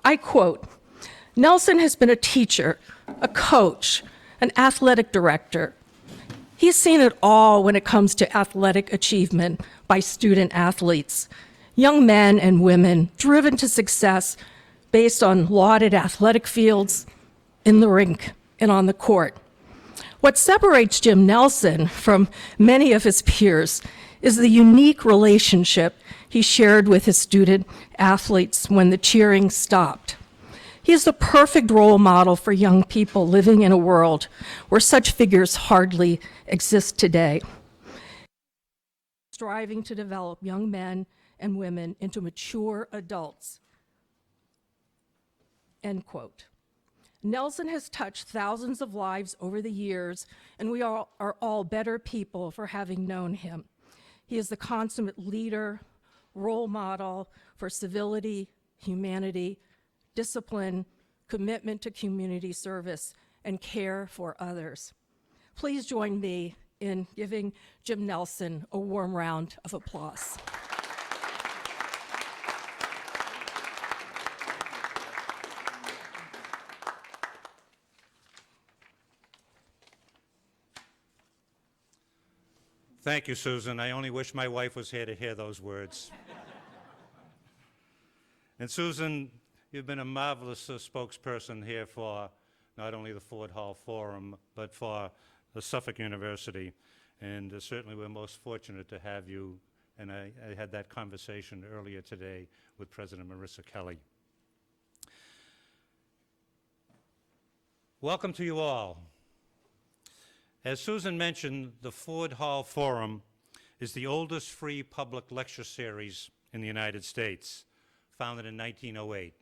I quote, "Nelson has been a teacher, a coach, an athletic director. He's seen it all when it comes to athletic achievement by student athletes, young men and women driven to success based on lauded athletic fields, in the rink, and on the court. What separates Jim Nelson from many of his peers is the unique relationship he shared with his student athletes when the cheering stopped. He is the perfect role model for young people living in a world where such figures hardly exist today. Striving to develop young men and women into mature adults." End quote. Nelson has touched thousands of lives over the years, and we are all better people for having known him. He is the consummate leader, role model for civility, humanity, discipline, commitment to community service, and care for others. Please join me in giving Jim Nelson a warm round of applause. Thank you, Susan. I only wish my wife was here to hear those words. And Susan, you've been a marvelous spokesperson here for not only the Ford Hall Forum, but for the Suffolk University. And certainly we're most fortunate to have you. And I had that conversation earlier today with President Marissa Kelly. Welcome to you all. As Susan mentioned, the Ford Hall Forum is the oldest free public lecture series in the United States, founded in 1908.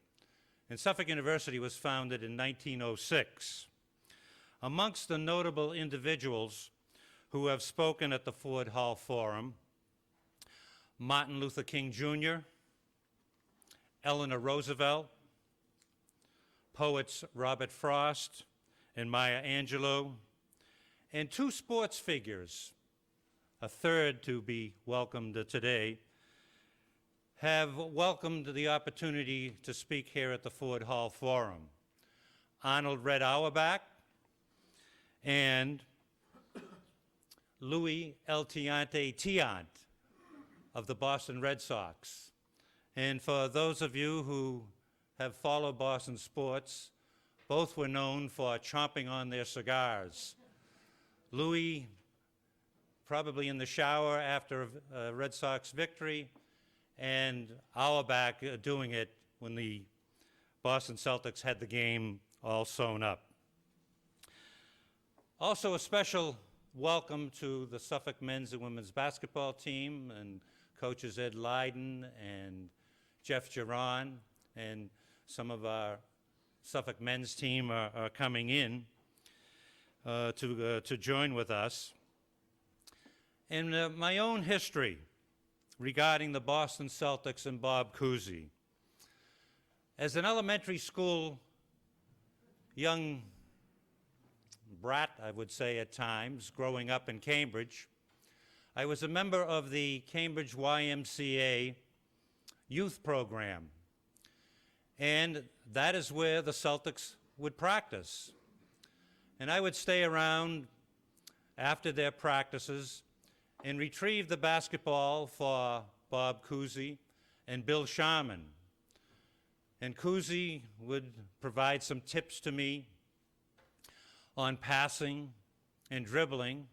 And Suffolk University was founded in 1906. Amongst the notable individuals who have spoken at the Ford Hall Forum, Martin Luther King Jr., Eleanor Roosevelt, poets Robert Frost and Maya Angelou, and two sports figures, a third to be welcomed today, have welcomed the opportunity to speak here at the Ford Hall Forum. Arnold Red Auerbach and Louis El Tiante Tiant of the Boston Red Sox. And for those of you who have followed Boston sports, both were known for chomping on their cigars. Louis, probably in the shower after a Red Sox victory, and Auerbach doing it when the Boston Celtics had the game all sewn up. Also, a special welcome to the Suffolk men's and women's basketball team and coaches Ed Leiden and Jeff Giron, and some of our Suffolk men's team are coming in to join with us. And my own history regarding the Boston Celtics and Bob Cousy. As an elementary school young brat, I would say at times, growing up in Cambridge, I was a member of the Cambridge YMCA youth program. And that is where the Celtics would practice. And I would stay around after their practices and retrieve the basketball for Bob Cousy and Bill Sharman. And Cousy would provide some tips to me on passing and dribbling,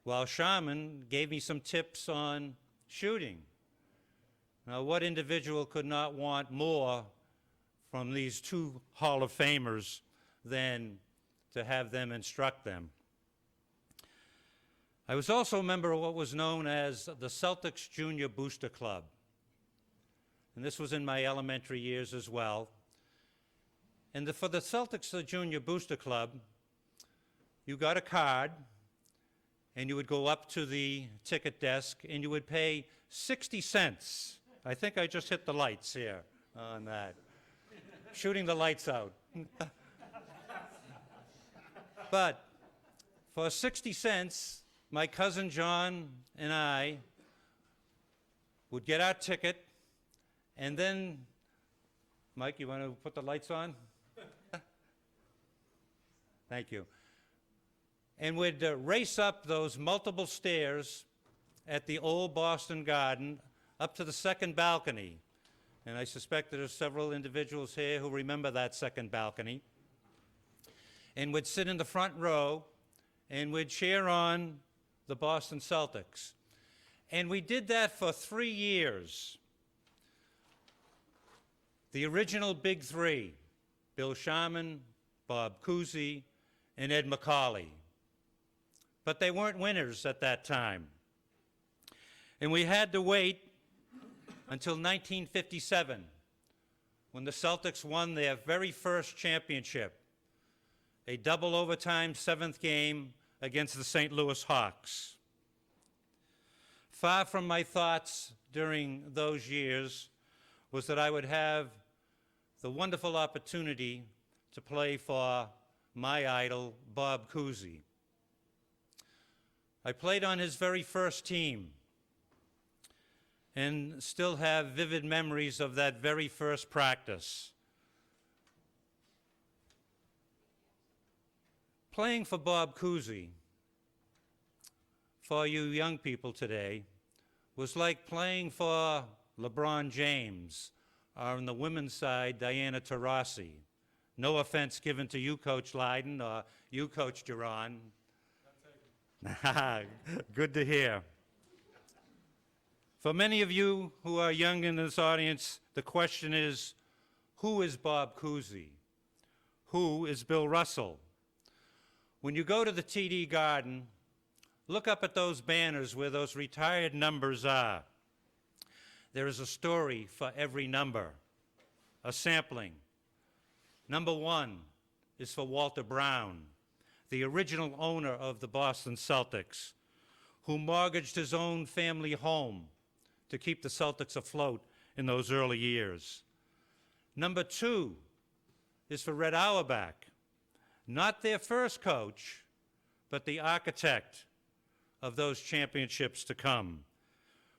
while Sharman gave me some tips on shooting. Now, what individual could not want more from these two Hall of Famers than to have them instruct them? I was also a member of what was known as the Celtics Junior Booster Club. And this was in my elementary years as well. And for the Celtics Junior Booster Club, you got a card, and you would go up to the ticket desk, and you would pay 60 cents. I think I just hit the lights here on that. Shooting the lights out. But for 60 cents, my cousin John and I would get our ticket, and then Mike, you want to put the lights on? Thank you. And would race up those multiple stairs at the old Boston Garden up to the second balcony. And I suspect there are several individuals here who remember that second balcony. And would sit in the front row and would cheer on the Boston Celtics. And we did that for 3 years. The original Big Three, Bill Sharman, Bob Cousy, and Ed McCauley. But they weren't winners at that time. And we had to wait until 1957, when the Celtics won their very first championship, a double overtime seventh game against the St. Louis Hawks. Far from my thoughts during those years was that I would have the wonderful opportunity to play for my idol, Bob Cousy. I played on his very first team and still have vivid memories of that very first practice. Playing for Bob Cousy, for you young people today, was like playing for LeBron James, or on the women's side, Diana Taurasi. No offense given to you, Coach Leiden, or you, Coach Duran. Good to hear. For many of you who are young in this audience, the question is, who is Bob Cousy? Who is Bill Russell? When you go to the TD Garden, look up at those banners where those retired numbers are. There is a story for every number, a sampling. Number 1 is for Walter Brown, the original owner of the Boston Celtics, who mortgaged his own family home to keep the Celtics afloat in those early years. Number 2 is for Red Auerbach, not their first coach, but the architect of those championships to come,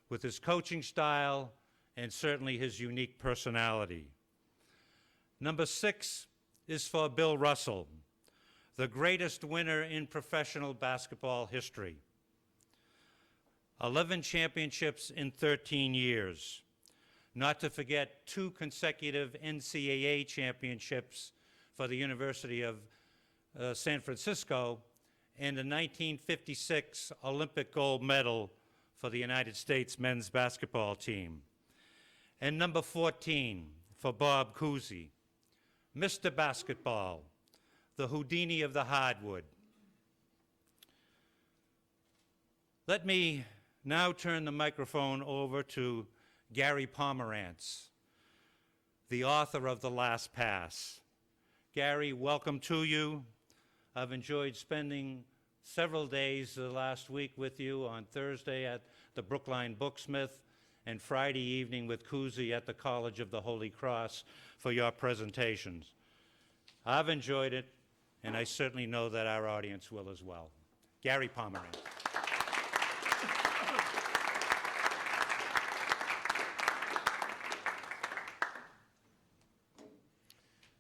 with his coaching style and certainly his unique personality. Number 6 is for Bill Russell, the greatest winner in professional basketball history. 11 championships in 13 years. Not to forget 2 consecutive NCAA championships for the University of San Francisco and a 1956 Olympic gold medal for the United States men's basketball team. And number 14 for Bob Cousy, Mr. Basketball, the Houdini of the hardwood. Let me now turn the microphone over to Gary Pomerantz, the author of The Last Pass. Gary, welcome to you. I've enjoyed spending several days the last week with you, on Thursday at the Brookline Booksmith and Friday evening with Cousy at the College of the Holy Cross for your presentations. I've enjoyed it, and I certainly know that our audience will as well. Gary Pomerantz.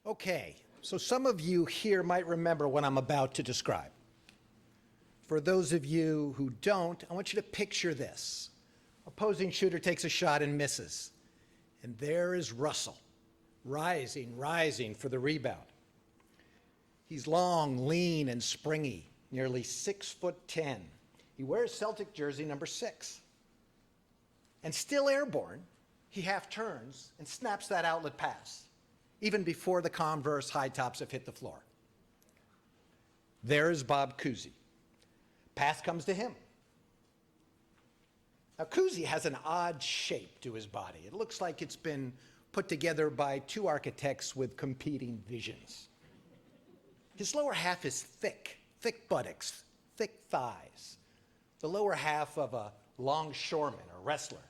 Okay, so some of you here might remember what I'm about to describe. For those of you who don't, I want you to picture this. Opposing shooter takes a shot and misses. And there is Russell, rising for the rebound. He's long, lean, and springy, nearly 6'10". He wears Celtic jersey number 6. And still airborne, he half turns and snaps that outlet pass, even before the Converse high tops have hit the floor. There is Bob Cousy. Pass comes to him. Now, Cousy has an odd shape to his body. It looks like it's been put together by 2 architects with competing visions. His lower half is thick buttocks, thick thighs, the lower half of a longshoreman or wrestler.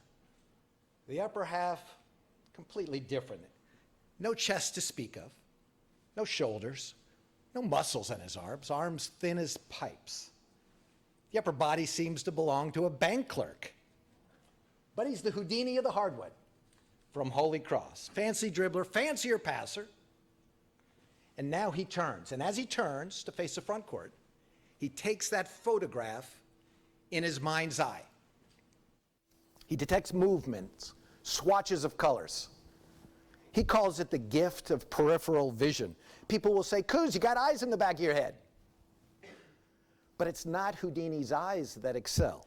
The upper half, completely different. No chest to speak of, no shoulders, no muscles on his arms thin as pipes. The upper body seems to belong to a bank clerk. But he's the Houdini of the hardwood. from Holy Cross. Fancy dribbler, fancier passer. And now he turns. And as he turns to face the front court, he takes that photograph in his mind's eye. He detects movements, swatches of colors. He calls it the gift of peripheral vision. People will say, Cooz, you got eyes in the back of your head. But it's not Houdini's eyes that excel.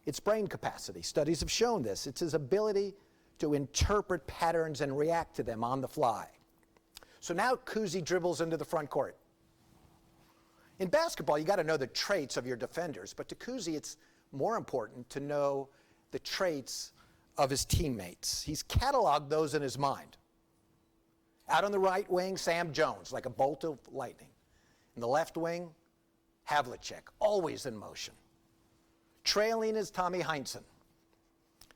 It's brain capacity. Studies have shown this. It's his ability to interpret patterns and react to them on the fly. So now Cousy dribbles into the front court. In basketball, you got to know the traits of your defenders, but to Cousy, it's more important to know the traits of his teammates. He's cataloged those in his mind. Out on the right wing, Sam Jones, like a bolt of lightning. In the left wing, Havlicek, always in motion. Trailing is Tommy Heinsohn.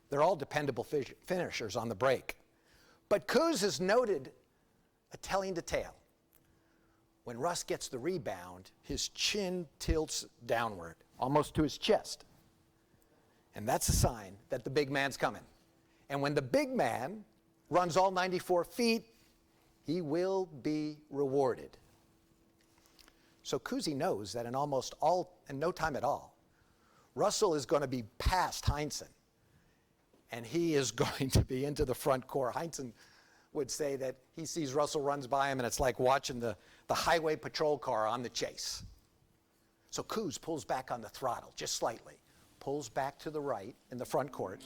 They're all dependable finishers on the break. But Cooz has noted a telling detail. When Russ gets the rebound, his chin tilts downward, almost to his chest. And that's a sign that the big man's coming. And when the big man runs all 94 feet, he will be rewarded. So Cousy knows that in no time at all, Russell is going to be past Heinsohn, and he is going to be into the front court. Heinsohn would say that he sees Russell runs by him, and it's like watching the highway patrol car on the chase. So Cooz pulls back on the throttle, just slightly, pulls back to the right in the front court.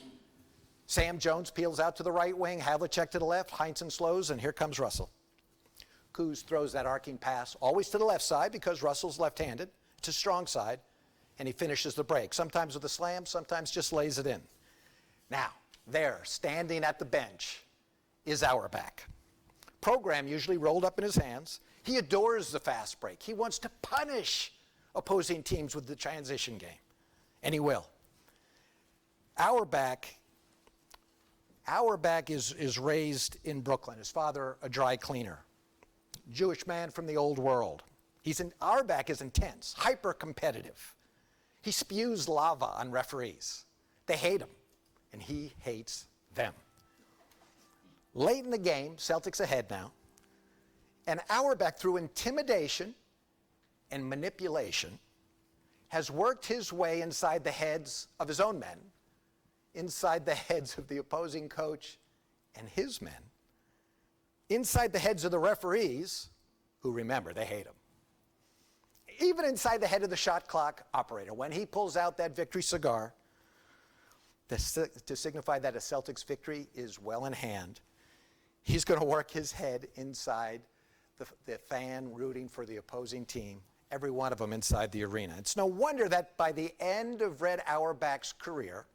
Sam Jones peels out to the right wing, Havlicek to the left, Heinsohn slows, and here comes Russell. Cooz throws that arcing pass always to the left side because Russell's left-handed. It's a strong side, and he finishes the break, sometimes with a slam, sometimes just lays it in. Now, there, standing at the bench, is Auerbach. Program usually rolled up in his hands. He adores the fast break. He wants to punish opposing teams with the transition game, and he will. Auerbach is raised in Brooklyn. His father, a dry cleaner. Jewish man from the old world. Auerbach is intense, hyper-competitive. He spews lava on referees. They hate him, and he hates them. Late in the game, Celtics ahead now, and Auerbach, through intimidation and manipulation, has worked his way inside the heads of his own men, inside the heads of the opposing coach and his men, inside the heads of the referees, who, remember, they hate him. Even inside the head of the shot clock operator, when he pulls out that victory cigar to signify that a Celtics victory is well in hand, he's going to work his head inside the fan rooting for the opposing team, every one of them inside the arena. It's no wonder that by the end of Red Auerbach's career,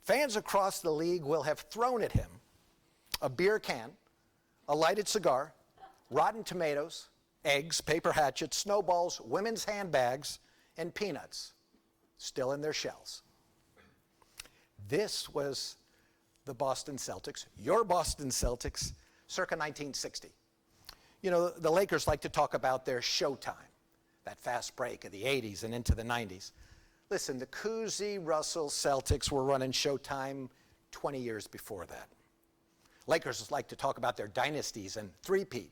fans across the league will have thrown at him a beer can, a lighted cigar, rotten tomatoes, eggs, paper hatchets, snowballs, women's handbags, and peanuts, still in their shells. This was the Boston Celtics, your Boston Celtics, circa 1960. You know, the Lakers like to talk about their showtime, that fast break of the 80s and into the 90s. Listen, the Cousy Russell Celtics were running showtime 20 years before that. Lakers like to talk about their dynasties and three-peat.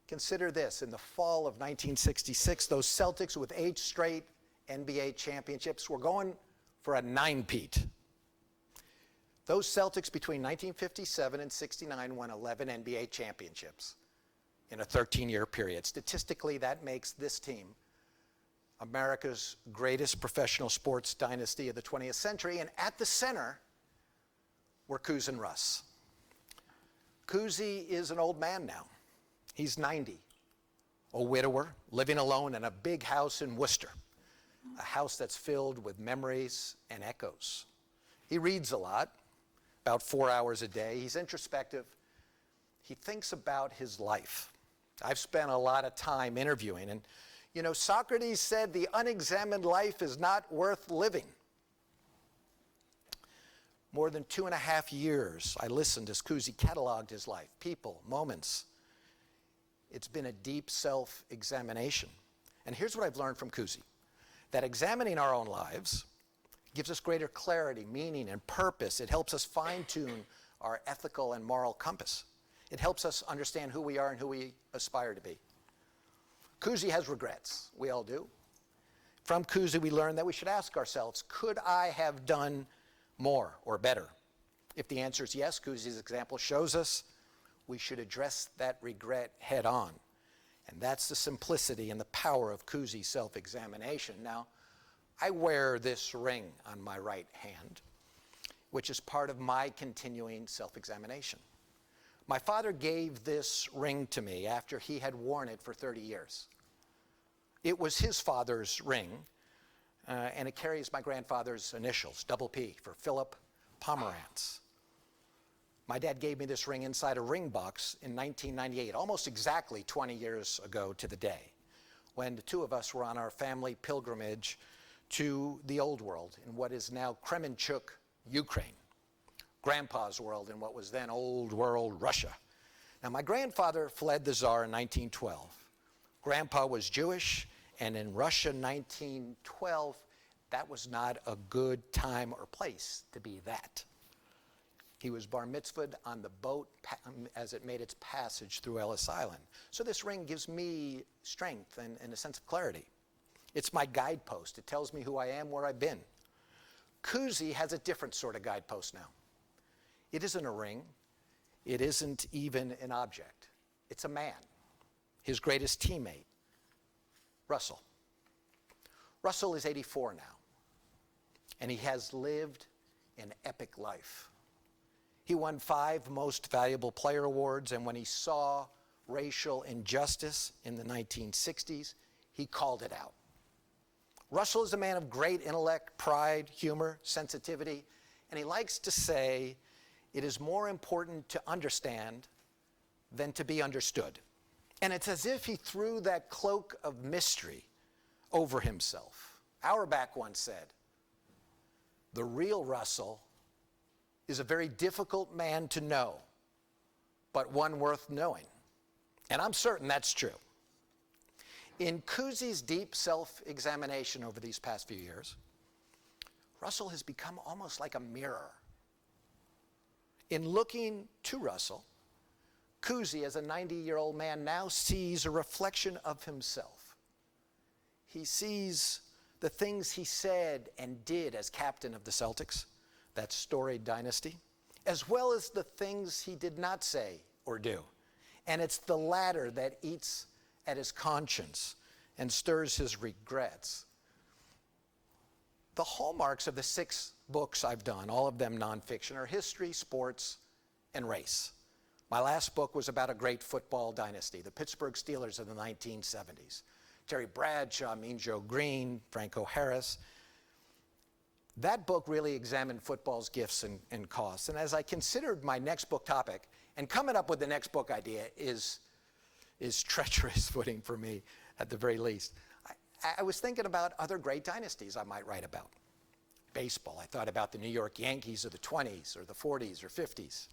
Consider this, in the fall of 1966, those Celtics with 8 straight NBA championships were going for a 9-peat. Those Celtics between 1957 and 69 won 11 NBA championships in a 13-year period. Statistically, that makes this team America's greatest professional sports dynasty of the 20th century, and at the center were Cooz and Russ. Cousy is an old man now. He's 90, a widower, living alone in a big house in Worcester, a house that's filled with memories and echoes. He reads a lot, about 4 hours a day. He's introspective. He thinks about his life. I've spent a lot of time interviewing, and you know, Socrates said the unexamined life is not worth living. More than 2.5 years, I listened as Cousy cataloged his life, people, moments. It's been a deep self-examination. And here's what I've learned from Cousy, that examining our own lives It gives us greater clarity, meaning, and purpose. It helps us fine-tune our ethical and moral compass. It helps us understand who we are and who we aspire to be. Cousy has regrets. We all do. From Cousy, we learned that we should ask ourselves, could I have done more or better? If the answer is yes, Cousy's example shows us we should address that regret head on. And that's the simplicity and the power of Cousy's self-examination. Now, I wear this ring on my right hand, which is part of my continuing self-examination. My father gave this ring to me after he had worn it for 30 years. It was his father's ring, and it carries my grandfather's initials, double P, for Philip Pomerantz. My dad gave me this ring inside a ring box in 1998, almost exactly 20 years ago to the day, when the two of us were on our family pilgrimage to the old world in what is now Kremenchuk, Ukraine. Grandpa's world in what was then old world Russia. Now, my grandfather fled the Tsar in 1912. Grandpa was Jewish, and in Russia 1912, that was not a good time or place to be that. He was bar mitzvahed on the boat as it made its passage through Ellis Island. So this ring gives me strength and a sense of clarity. It's my guidepost. It tells me who I am, where I've been. Cousy has a different sort of guidepost now. It isn't a ring. It isn't even an object. It's a man, his greatest teammate, Russell. Russell is 84 now, and he has lived an epic life. He won 5 Most Valuable Player awards, and when he saw racial injustice in the 1960s, he called it out. Russell is a man of great intellect, pride, humor, sensitivity, and he likes to say, it is more important to understand than to be understood. And it's as if he threw that cloak of mystery over himself. Auerbach once said, the real Russell is a very difficult man to know, but one worth knowing. And I'm certain that's true. In Cousy's deep self-examination over these past few years, Russell has become almost like a mirror. In looking to Russell, Cousy, as a 90-year-old man, now sees a reflection of himself. He sees the things he said and did as captain of the Celtics, that storied dynasty, as well as the things he did not say or do. And it's the latter that eats at his conscience and stirs his regrets. The hallmarks of the 6 books I've done, all of them nonfiction, are history, sports, and race. My last book was about a great football dynasty, the Pittsburgh Steelers of the 1970s. Terry Bradshaw, Mean Joe Green, Franco Harris. That book really examined football's gifts and costs. And as I considered my next book topic, and coming up with the next book idea is treacherous footing for me, at the very least. I was thinking about other great dynasties I might write about. Baseball, I thought about the New York Yankees of the 20s or the 40s or 50s.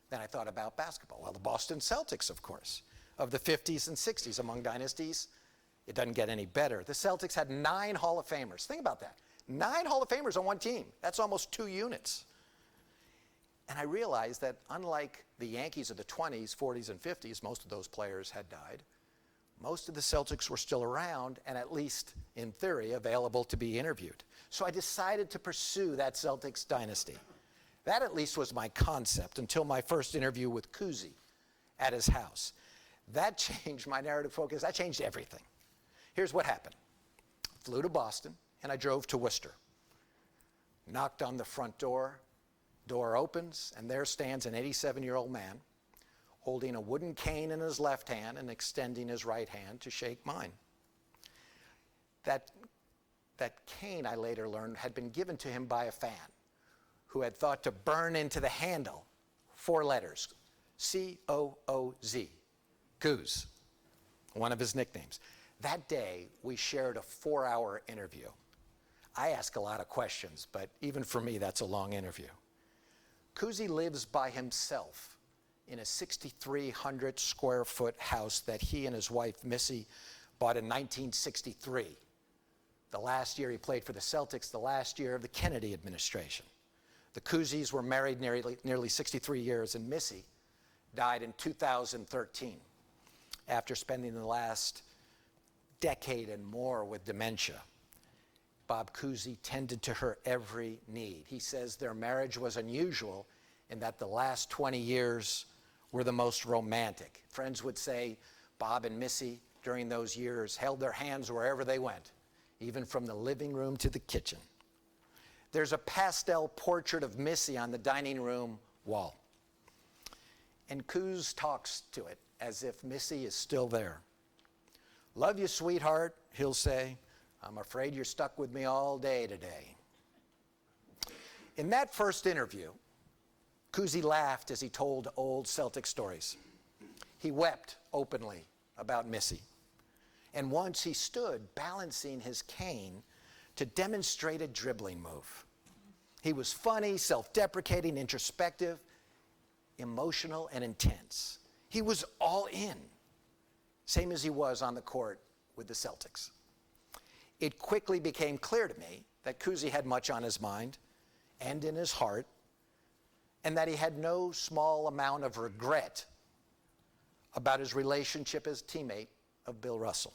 Then I thought about basketball. Well, the Boston Celtics, of course, of the 50s and 60s. Among dynasties, it doesn't get any better. The Celtics had 9 Hall of Famers. Think about that. 9 Hall of Famers on one team. That's almost 2 units. And I realized that unlike the Yankees of the 20s, 40s, and 50s, most of those players had died. Most of the Celtics were still around and, at least in theory, available to be interviewed. So I decided to pursue that Celtics dynasty. That at least was my concept until my first interview with Cousy at his house. That changed my narrative focus. That changed everything. Here's what happened. I flew to Boston and I drove to Worcester. Knocked on the front door. Door opens and there stands an 87-year-old man holding a wooden cane in his left hand and extending his right hand to shake mine. That cane, I later learned, had been given to him by a fan who had thought to burn into the handle 4 letters, C-O-O-Z, Cooz, one of his nicknames. That day, we shared a 4-hour interview. I ask a lot of questions, but even for me, that's a long interview. Cousy lives by himself in a 6,300 square foot house that he and his wife, Missy, bought in 1963 The last year he played for the Celtics, the last year of the Kennedy administration. The Couzys were married nearly 63 years, and Missy died in 2013 after spending the last decade and more with dementia. Bob Cousy tended to her every need. He says their marriage was unusual in that the last 20 years were the most romantic. Friends would say Bob and Missy during those years held their hands wherever they went, even from the living room to the kitchen. There's a pastel portrait of Missy on the dining room wall. And Cooz talks to it as if Missy is still there. "Love you, sweetheart," he'll say. "I'm afraid you're stuck with me all day today." In that first interview, Cousy laughed as he told old Celtic stories. He wept openly about Missy. And once he stood balancing his cane to demonstrate a dribbling move. He was funny, self-deprecating, introspective, emotional, and intense. He was all in, same as he was on the court with the Celtics. It quickly became clear to me that Cousy had much on his mind and in his heart, and that he had no small amount of regret about his relationship as a teammate of Bill Russell.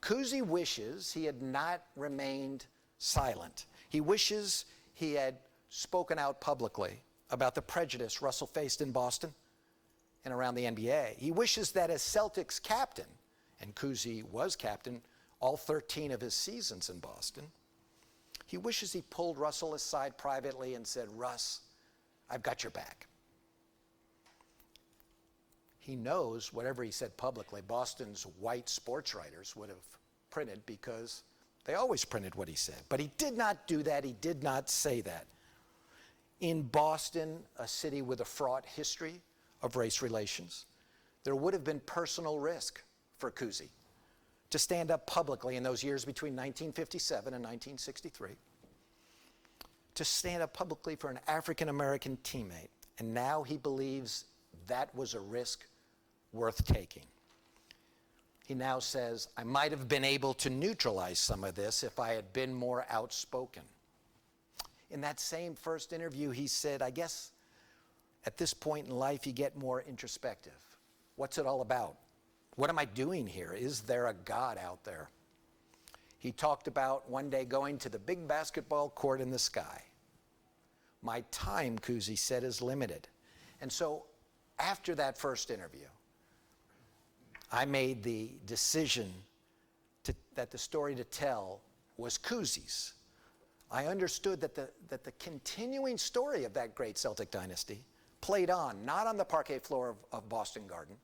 Cousy wishes he had not remained silent. He wishes he had spoken out publicly about the prejudice Russell faced in Boston and around the NBA. He wishes that as Celtics captain, and Cousy was captain all 13 of his seasons in Boston, he wishes he pulled Russell aside privately and said, "Russ, I've got your back." He knows whatever he said publicly, Boston's white sports writers would have printed because they always printed what he said. But he did not do that. He did not say that. In Boston, a city with a fraught history of race relations, there would have been personal risk for Cousy to stand up publicly in those years between 1957 and 1963, to stand up publicly for an African-American teammate. And now he believes that was a risk worth taking. He now says, "I might have been able to neutralize some of this if I had been more outspoken." In that same first interview, he said, "I guess at this point in life, you get more introspective. What's it all about? What am I doing here? Is there a God out there?" He talked about one day going to the big basketball court in the sky. "My time," Cousy said, "is limited." And so after that first interview, I made the decision that the story to tell was Cousy's. I understood that the continuing story of that great Celtic dynasty played on, not on the parquet floor of Boston Garden,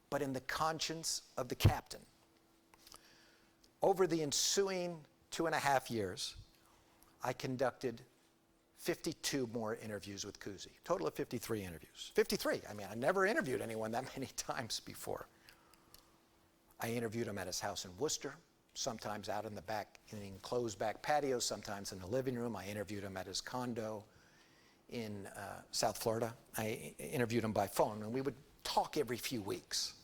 but in the conscience of the captain. Over the ensuing 2.5 years, I conducted 52 more interviews with Cousy, total of 53 interviews. 53, I mean, I never interviewed anyone that many times before. I interviewed him at his house in Worcester, sometimes out in the back, in an enclosed back patio, sometimes in the living room. I interviewed him at his condo in South Florida. I interviewed him by phone, and we would talk every few weeks.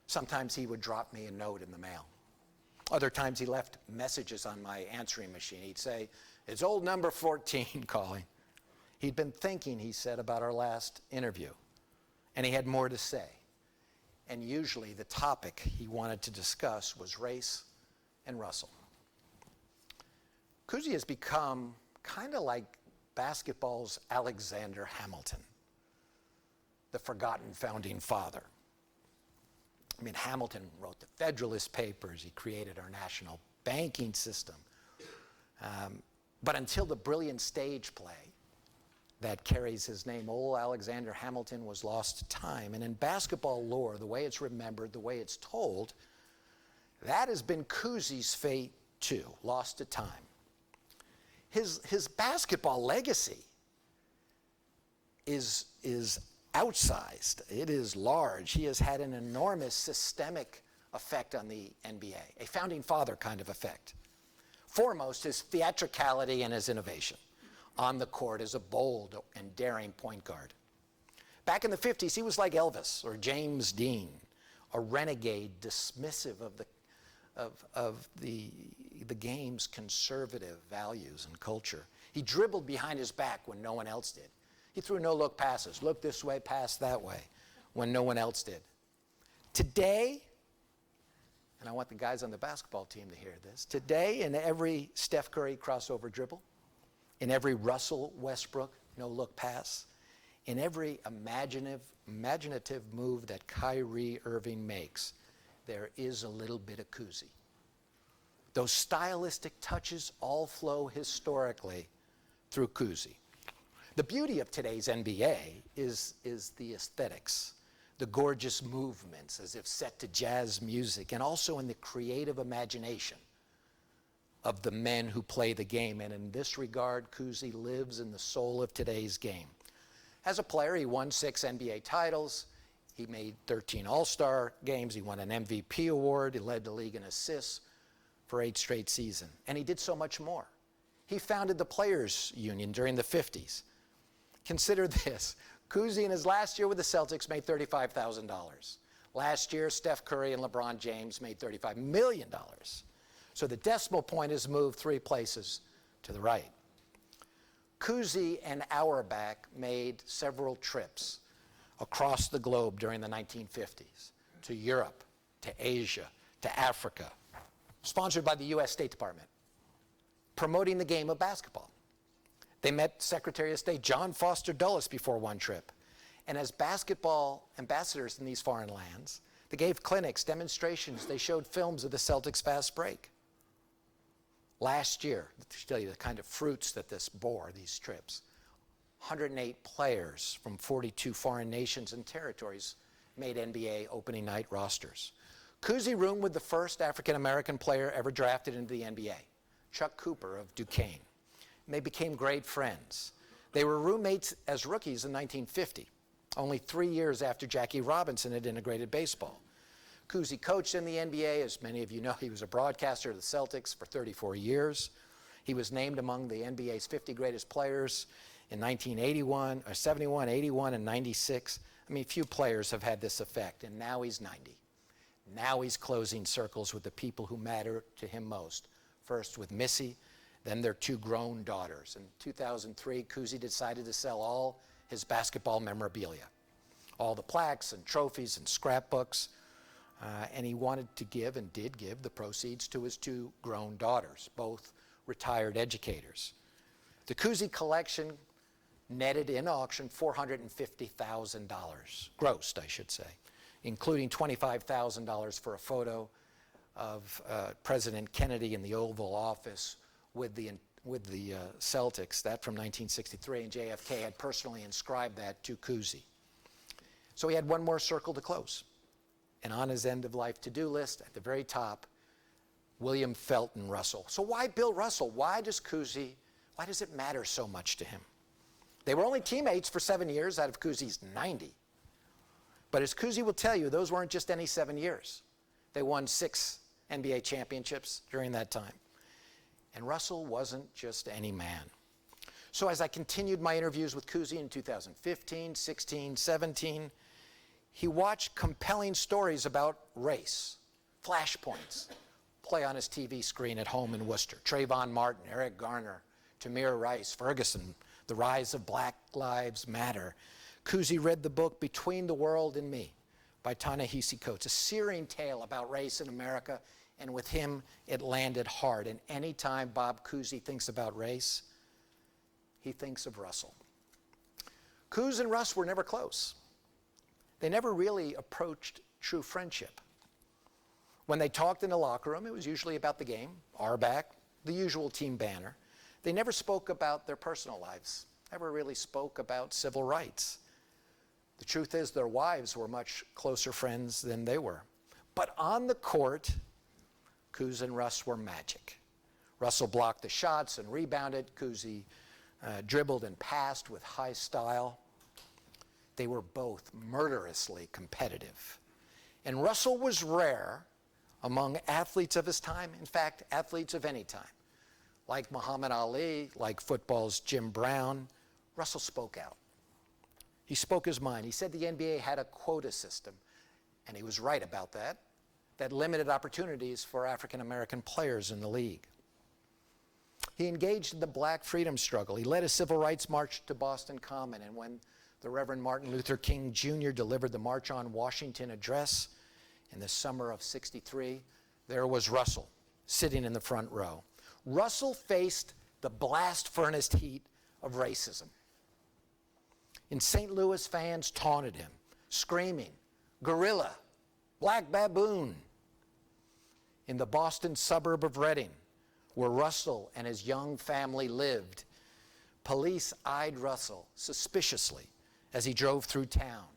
Sometimes he would drop me a note in the mail. Other times he left messages on my answering machine. He'd say, "It's old number 14 calling." He'd been thinking, he said, about our last interview, and he had more to say. And usually the topic he wanted to discuss was race and Russell. Cousy has become kind of like basketball's Alexander Hamilton, the forgotten founding father. I mean, Hamilton wrote the Federalist Papers. He created our national banking system. But until the brilliant stage play that carries his name, old Alexander Hamilton was lost to time. And in basketball lore, the way it's remembered, the way it's told, that has been Cousy's fate too, lost to time. His basketball legacy is outsized. It is large. He has had an enormous systemic effect on the NBA, a founding father kind of effect. Foremost, his theatricality and his innovation on the court as a bold and daring point guard. Back in the 50s, he was like Elvis or James Dean, a renegade dismissive of the game's conservative values and culture. He dribbled behind his back when no one else did. He threw no-look passes, look this way, pass that way, when no one else did. Today, and I want the guys on the basketball team to hear this, today in every Steph Curry crossover dribble, in every Russell Westbrook no-look pass, in every imaginative move that Kyrie Irving makes, there is a little bit of Cousy. Those stylistic touches all flow historically through Cousy. The beauty of today's NBA is the aesthetics, the gorgeous movements as if set to jazz music, and also in the creative imagination of the men who play the game. And in this regard, Cousy lives in the soul of today's game. As a player, he won 6 NBA titles. He made 13 All-Star games. He won an MVP award. He led the league in assists for 8 straight seasons. And he did so much more. He founded the Players Union during the 50s. Consider this. Cousy in his last year with the Celtics made $35,000. Last year, Steph Curry and LeBron James made $35 million. So the decimal point has moved 3 places to the right. Cousy and Auerbach made several trips across the globe during the 1950s, to Europe, to Asia, to Africa, sponsored by the U.S. State Department, promoting the game of basketball. They met Secretary of State John Foster Dulles before one trip. And as basketball ambassadors in these foreign lands, they gave clinics, demonstrations, they showed films of the Celtics' fast break. Last year, to tell you the kind of fruits that this bore, these trips, 108 players from 42 foreign nations and territories made NBA opening night rosters. Cousy roomed with the first African-American player ever drafted into the NBA, Chuck Cooper of Duquesne. And they became great friends. They were roommates as rookies in 1950, only 3 years after Jackie Robinson had integrated baseball. Cousy coached in the NBA. As many of you know, he was a broadcaster of the Celtics for 34 years. He was named among the NBA's 50 greatest players in 1981, or 71, 81, and 96. I mean, few players have had this effect, and now he's 90. Now he's closing circles with the people who matter to him most. First with Missy, then their 2 grown daughters. In 2003, Cousy decided to sell all his basketball memorabilia, all the plaques and trophies and scrapbooks, and he wanted to give, and did give, the proceeds to his 2 grown daughters, both retired educators. The Cousy collection netted in auction $450,000, grossed, I should say, including $25,000 for a photo of President Kennedy in the Oval Office with the Celtics, that from 1963, and JFK had personally inscribed that to Cousy. So he had one more circle to close. And on his end-of-life to-do list, at the very top, William Felton Russell. So why Bill Russell? Why does it matter so much to him? They were only teammates for 7 years out of Cousy's 90. But as Cousy will tell you, those weren't just any 7 years. They won 6 NBA championships during that time. And Russell wasn't just any man. So as I continued my interviews with Cousy in 2015, 16, 17, he watched compelling stories about race, flashpoints, play on his TV screen at home in Worcester. Trayvon Martin, Eric Garner, Tamir Rice, Ferguson, the rise of Black Lives Matter. Cousy read the book Between the World and Me by Ta-Nehisi Coates, a searing tale about race in America, and with him, it landed hard. And anytime Bob Cousy thinks about race, he thinks of Russell. Cooz and Russ were never close. They never really approached true friendship. When they talked in the locker room, it was usually about the game, Auerbach, the usual team banner. They never spoke about their personal lives, never really spoke about civil rights. The truth is, their wives were much closer friends than they were. But on the court, Cooz and Russ were magic. Russell blocked the shots and rebounded. Cousy dribbled and passed with high style. They were both murderously competitive. And Russell was rare among athletes of his time, in fact, athletes of any time. Like Muhammad Ali, like football's Jim Brown, Russell spoke out. He spoke his mind. He said the NBA had a quota system, and he was right about that. that limited opportunities for African American players in the league. He engaged in the black freedom struggle. He led a civil rights march to Boston Common, and when the Reverend Martin Luther King Jr. delivered the March on Washington address in the summer of '63, there was Russell sitting in the front row. Russell faced the blast furnace heat of racism. In St. Louis, fans taunted him, screaming, "Gorilla, black baboon." In the Boston suburb of Reading, where Russell and his young family lived, police eyed Russell suspiciously as he drove through town.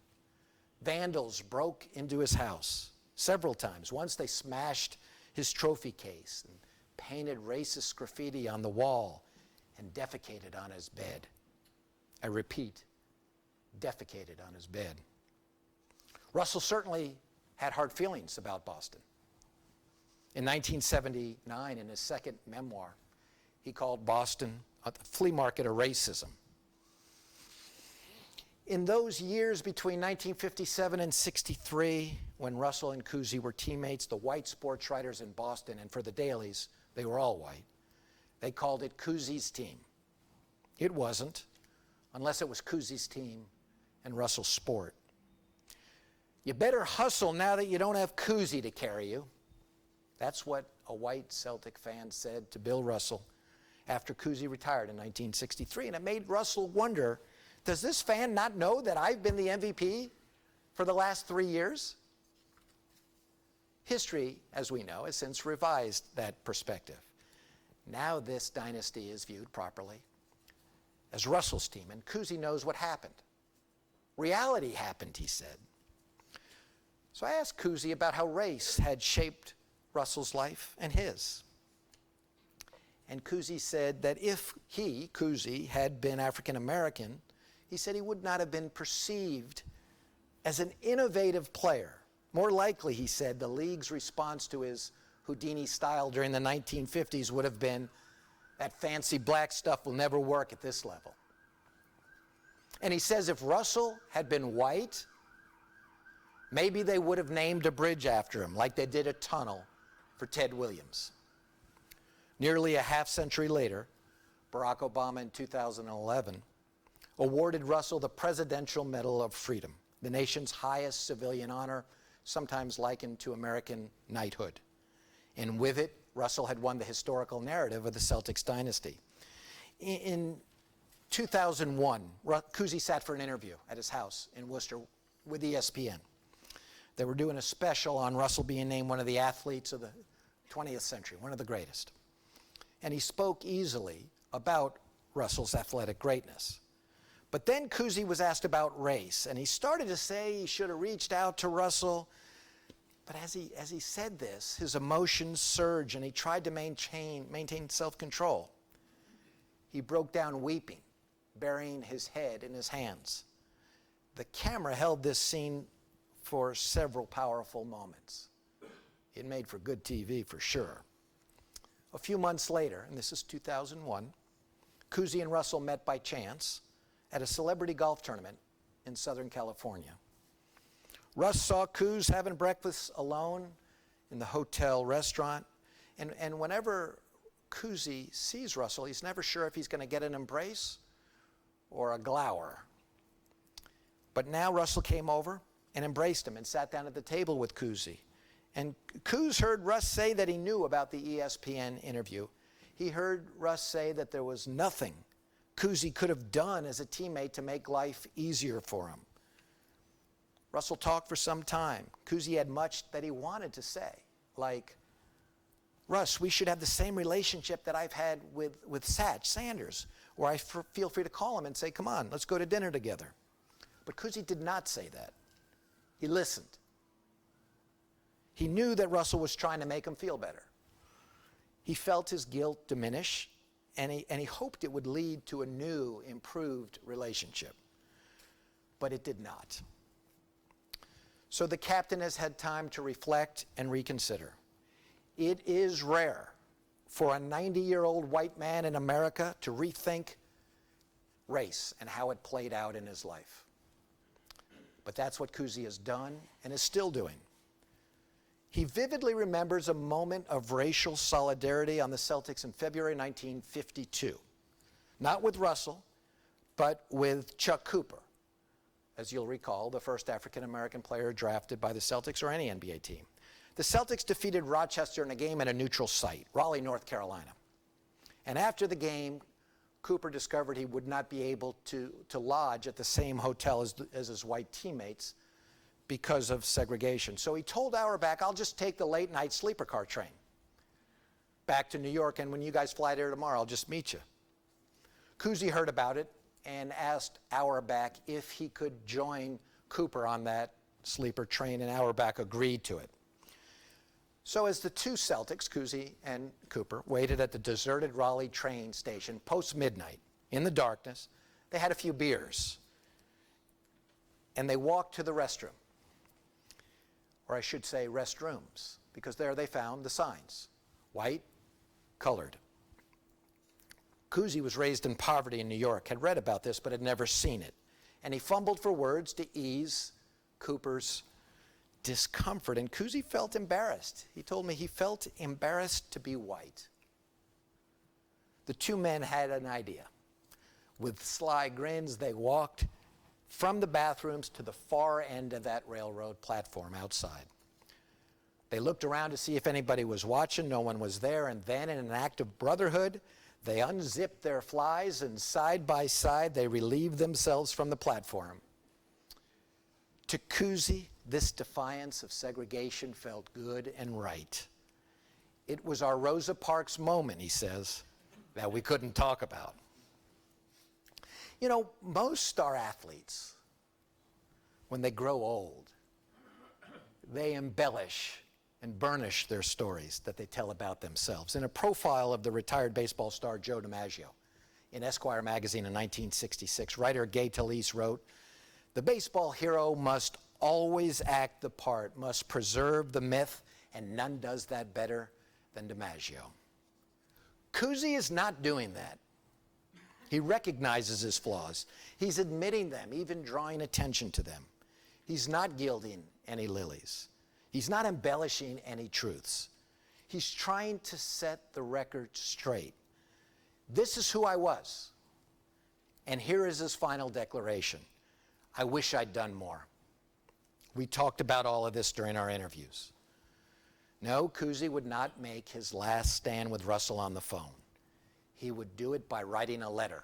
Vandals broke into his house several times. Once they smashed his trophy case and painted racist graffiti on the wall and defecated on his bed. I repeat, defecated on his bed. Russell certainly had hard feelings about Boston. In 1979, in his second memoir, he called Boston a flea market of racism. In those years between 1957 and '63, when Russell and Cousy were teammates, the white sports writers in Boston, and for the dailies, they were all white, they called it Cousy's team. It wasn't, unless it was Cousy's team and Russell's sport. You better hustle now that you don't have Cousy to carry you. That's what a white Celtic fan said to Bill Russell after Cousy retired in 1963. And it made Russell wonder, does this fan not know that I've been the MVP for the last 3 years? History, as we know, has since revised that perspective. Now this dynasty is viewed properly as Russell's team, and Cousy knows what happened. Reality happened, he said. So I asked Cousy about how race had shaped Russell's life and his. And Cousy said that if he, Cousy, had been African American, he said he would not have been perceived as an innovative player. More likely, he said, the league's response to his Houdini style during the 1950s would have been, that fancy black stuff will never work at this level. And he says if Russell had been white, maybe they would have named a bridge after him, like they did a tunnel for Ted Williams. Nearly a half-century later, Barack Obama in 2011 awarded Russell the Presidential Medal of Freedom, the nation's highest civilian honor, sometimes likened to American knighthood. And with it, Russell had won the historical narrative of the Celtics dynasty. In 2001, Cousy sat for an interview at his house in Worcester with ESPN. They were doing a special on Russell being named one of the athletes of the 20th century, one of the greatest. And he spoke easily about Russell's athletic greatness. But then Cousy was asked about race, and he started to say he should have reached out to Russell. But as he said this, his emotions surged, and he tried to maintain self-control. He broke down weeping, burying his head in his hands. The camera held this scene for several powerful moments. It made for good TV, for sure. A few months later, and this is 2001, Cousy and Russell met by chance at a celebrity golf tournament in Southern California. Russ saw Cooz having breakfast alone in the hotel restaurant, and whenever Cousy sees Russell, he's never sure if he's going to get an embrace or a glower. But now Russell came over and embraced him and sat down at the table with Cousy. And Cooz heard Russ say that he knew about the ESPN interview. He heard Russ say that there was nothing Cousy could have done as a teammate to make life easier for him. Russell talked for some time. Cousy had much that he wanted to say, like, Russ, we should have the same relationship that I've had with Satch Sanders, where I feel free to call him and say, come on, let's go to dinner together. But Cousy did not say that. He listened. He knew that Russell was trying to make him feel better. He felt his guilt diminish, and he hoped it would lead to a new, improved relationship. But it did not. So the captain has had time to reflect and reconsider. It is rare for a 90-year-old white man in America to rethink race and how it played out in his life. But that's what Cousy has done and is still doing. He vividly remembers a moment of racial solidarity on the Celtics in February 1952. Not with Russell, but with Chuck Cooper, as you'll recall, the first African-American player drafted by the Celtics or any NBA team. The Celtics defeated Rochester in a game at a neutral site, Raleigh, North Carolina. And after the game, Cooper discovered he would not be able to lodge at the same hotel as his white teammates because of segregation. So he told Auerbach, I'll just take the late night sleeper car train back to New York, and when you guys fly there tomorrow, I'll just meet you. Cousy heard about it and asked Auerbach if he could join Cooper on that sleeper train, and Auerbach agreed to it. So as the two Celtics, Cousy and Cooper, waited at the deserted Raleigh train station post-midnight in the darkness, they had a few beers, and they walked to the restroom. Or I should say restrooms, because there they found the signs, white, colored. Cousy was raised in poverty in New York, had read about this, but had never seen it. And he fumbled for words to ease Cooper's discomfort, and Cousy felt embarrassed. He told me he felt embarrassed to be white. The two men had an idea. With sly grins, they walked from the bathrooms to the far end of that railroad platform outside. They looked around to see if anybody was watching. No one was there. And then, in an act of brotherhood, they unzipped their flies, and side by side, they relieved themselves from the platform. To Cousy, this defiance of segregation felt good and right. It was our Rosa Parks moment, he says, that we couldn't talk about. You know, most star athletes, when they grow old, they embellish and burnish their stories that they tell about themselves. In a profile of the retired baseball star Joe DiMaggio in Esquire magazine in 1966, writer Gay Talese wrote, "The baseball hero must always act the part, must preserve the myth, and none does that better than DiMaggio." Cousy is not doing that. He recognizes his flaws. He's admitting them, even drawing attention to them. He's not gilding any lilies. He's not embellishing any truths. He's trying to set the record straight. This is who I was. And here is his final declaration. I wish I'd done more. We talked about all of this during our interviews. No, Cousy would not make his last stand with Russell on the phone. He would do it by writing a letter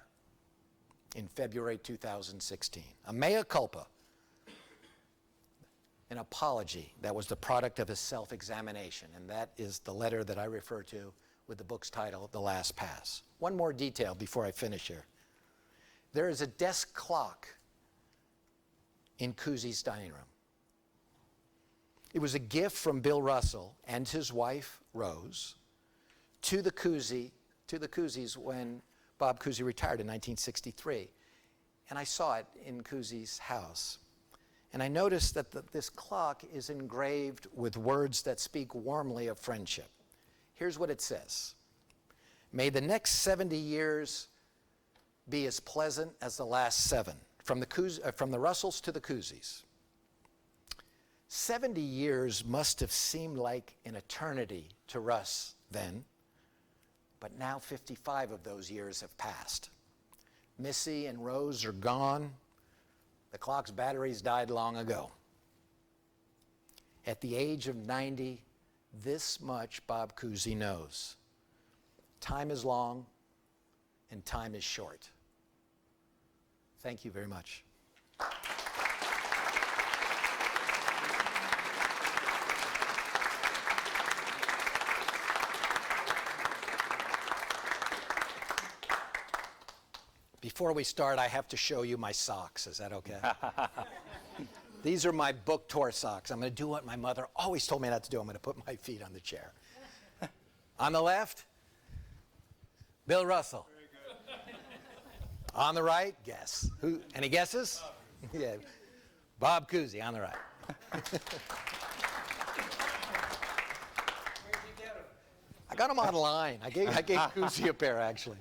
in February 2016. A mea culpa, an apology that was the product of his self-examination, and that is the letter that I refer to with the book's title, The Last Pass. One more detail before I finish here. There is a desk clock in Cousy's dining room. It was a gift from Bill Russell and his wife, Rose, to the Cousys when Bob Cousy retired in 1963. And I saw it in Cousy's house. And I noticed that this clock is engraved with words that speak warmly of friendship. Here's what it says. May the next 70 years be as pleasant as the last 7, from the Russells to the Cousys. 70 years must have seemed like an eternity to Russ then, but now 55 of those years have passed. Missy and Rose are gone. The clock's batteries died long ago. At the age of 90, this much Bob Cousy knows. Time is long and time is short. Thank you very much. Before we start, I have to show you my socks. Is that okay? These are my book tour socks. I'm going to do what my mother always told me not to do. I'm going to put my feet on the chair. On the left, Bill Russell. Very good. On the right, guess. Who? Any guesses? Yeah. Bob Cousy on the right. Where'd you get them? I got them online. I gave Cousy a pair, actually.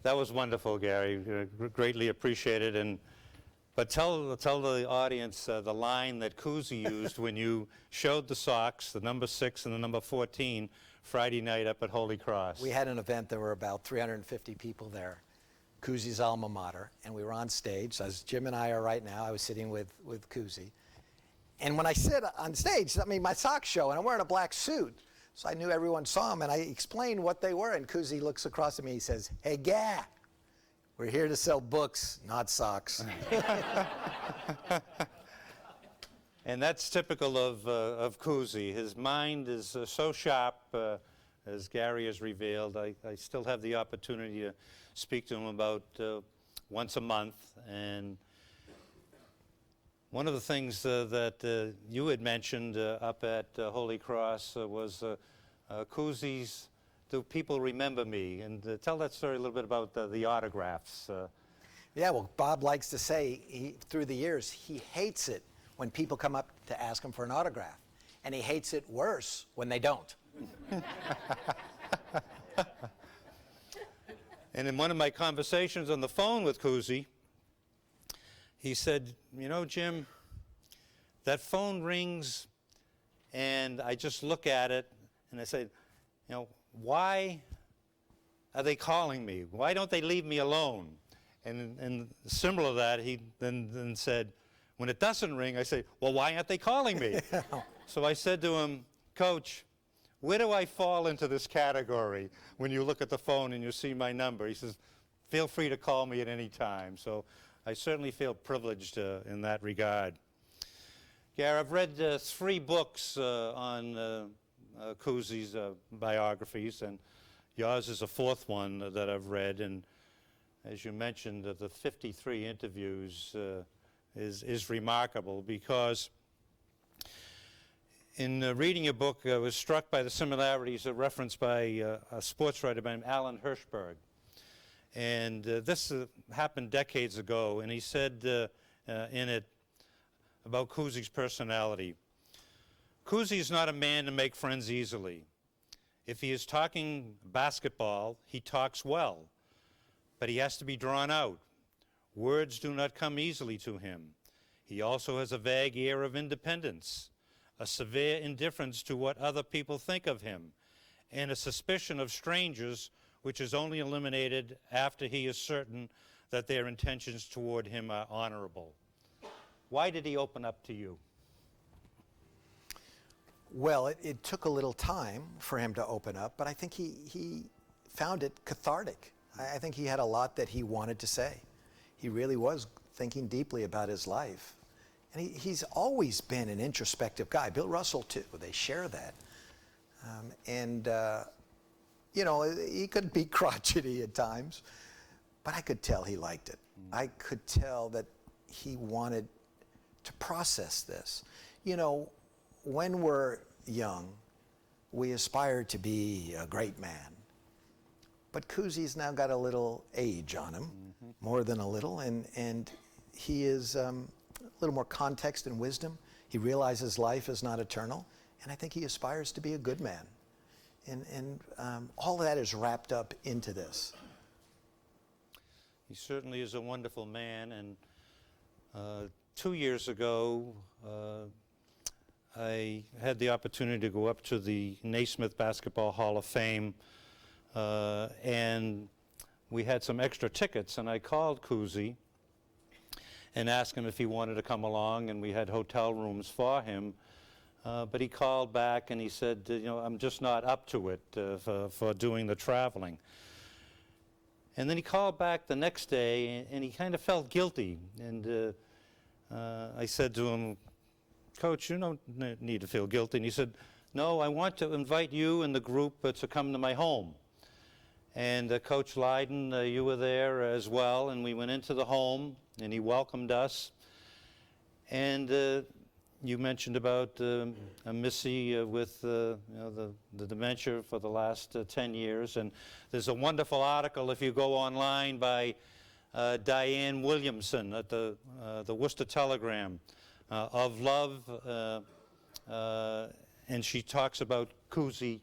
That was wonderful, Gary. Greatly appreciated. And But tell the audience the line that Cousy used when you showed the socks, the number 6 and the number 14, Friday night up at Holy Cross. We had an event. There were about 350 people there, Cousy's alma mater, and we were on stage. As Jim and I are right now, I was sitting with Cousy. And when I sit on stage, I mean, my socks show, and I'm wearing a black suit. So I knew everyone saw them, and I explained what they were. And Cousy looks across at me, he says, "Hey, Gah, we're here to sell books, not socks." And that's typical of Cousy. His mind is so sharp, as Gary has revealed. I still have the opportunity to speak to him about once a month. And one of the things that you had mentioned up at Holy Cross was Cousy's "Do People Remember Me?" And tell that story a little bit about the autographs. Yeah, well, Bob likes to say, through the years, he hates it when people come up to ask him for an autograph. And he hates it worse when they don't. And in one of my conversations on the phone with Cousy, he said, "You know, Jim, that phone rings, and I just look at it, and I say, you know, why are they calling me? Why don't they leave me alone?" And similar to that, he then said, "When it doesn't ring, I say, well, why aren't they calling me?" So I said to him, "Coach, where do I fall into this category when you look at the phone and you see my number?" He says, "Feel free to call me at any time." So I certainly feel privileged in that regard. Gary, I've read 3 books on Cousy's biographies, and yours is a 4th one that I've read. And as you mentioned, the 53 interviews is remarkable, because in reading your book, I was struck by the similarities referenced by a sports writer named Alan Hirschberg. And this happened decades ago, and he said in it about Cousy's personality, "Cousy is not a man to make friends easily. If he is talking basketball, he talks well, but he has to be drawn out. Words do not come easily to him. He also has a vague air of independence, a severe indifference to what other people think of him, and a suspicion of strangers which is only eliminated after he is certain that their intentions toward him are honorable." Why did he open up to you? Well, it took a little time for him to open up, but I think he found it cathartic. I think he had a lot that he wanted to say. He really was thinking deeply about his life. And he's always been an introspective guy. Bill Russell, too. They share that. You know, he could be crotchety at times, but I could tell he liked it. I could tell that he wanted to process this. You know, when we're young, we aspire to be a great man. But Cousy's now got a little age on him, more than a little, and he is a little more context and wisdom. He realizes life is not eternal, and I think he aspires to be a good man. And all of that is wrapped up into this. He certainly is a wonderful man, and 2 years ago, I had the opportunity to go up to the Naismith Basketball Hall of Fame, and we had some extra tickets, and I called Cousy and asked him if he wanted to come along, and we had hotel rooms for him. But he called back and he said, you know, I'm just not up to it for doing the traveling. And then he called back the next day, and he kind of felt guilty. And I said to him, "Coach, you don't need to feel guilty." And he said, "No, I want to invite you and the group to come to my home." And Coach Lydon, you were there as well, and we went into the home, and he welcomed us. And you mentioned about Missy with you know, the dementia for the last 10 years. And there's a wonderful article, if you go online, by Diane Williamson at the Worcester Telegram, of love, and she talks about Cousy,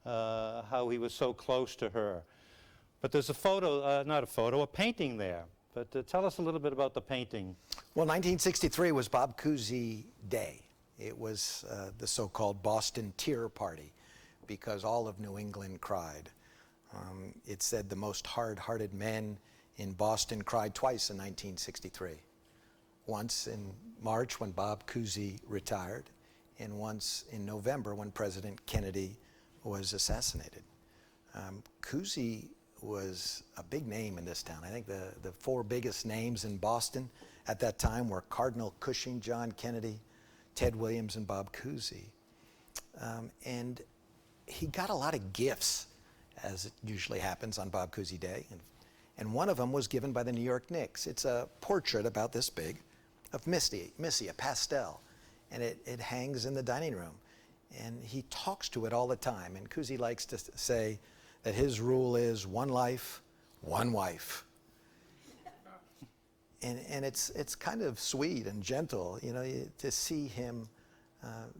how he was so close to her. But there's a photo, not a photo, a painting there But tell us a little bit about the painting. Well, 1963 was Bob Cousy Day. It was the so-called Boston Tear Party, because all of New England cried. It said the most hard-hearted men in Boston cried twice in 1963. Once in March when Bob Cousy retired, and once in November when President Kennedy was assassinated. Cousy was a big name in this town. I think the four biggest names in Boston at that time were Cardinal Cushing, John Kennedy, Ted Williams, and Bob Cousy. And he got a lot of gifts, as it usually happens on Bob Cousy Day. And one of them was given by the New York Knicks. It's a portrait about this big of Missy, a pastel. And it hangs in the dining room. And he talks to it all the time. And Cousy likes to say that his rule is one life, one wife. And it's kind of sweet and gentle, you know, to see him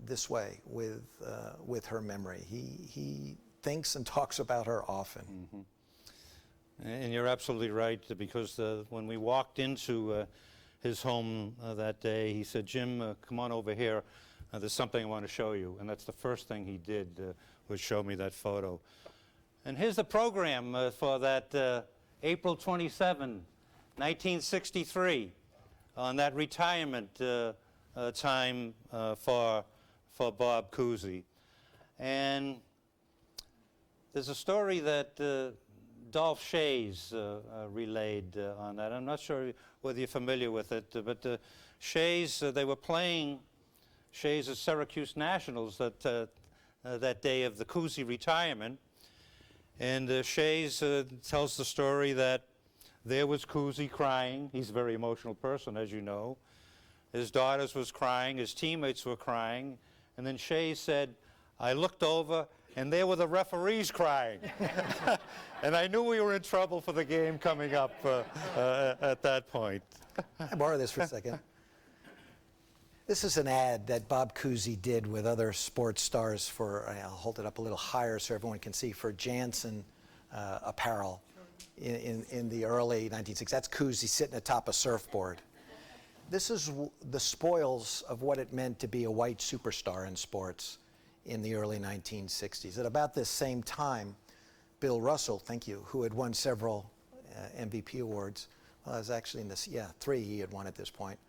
this way with her memory. He thinks and talks about her often. Mm-hmm. And you're absolutely right, because when we walked into his home that day, he said, "Jim, come on over here. There's something I want to show you." And that's the first thing he did, was show me that photo. And here's the program for that April 27, 1963, on that retirement time for Bob Cousy. And there's a story that Dolph Shays relayed on that. I'm not sure whether you're familiar with it, but Shays, they were playing Shays at Syracuse Nationals that day of the Cousy retirement. And Shays tells the story that there was Cousy crying. He's a very emotional person, as you know. His daughters was crying, his teammates were crying, and then Shays said, "I looked over, and there were the referees crying." And I knew we were in trouble for the game coming up at that point. Can I borrow this for a second? This is an ad that Bob Cousy did with other sports stars for, I'll hold it up a little higher so everyone can see, for Janssen apparel in the early 1960s. That's Cousy sitting atop a surfboard. This is the spoils of what it meant to be a white superstar in sports in the early 1960s. At about this same time, Bill Russell, thank you, who had won several MVP awards, well, it was actually in this, 3 he had won at this point,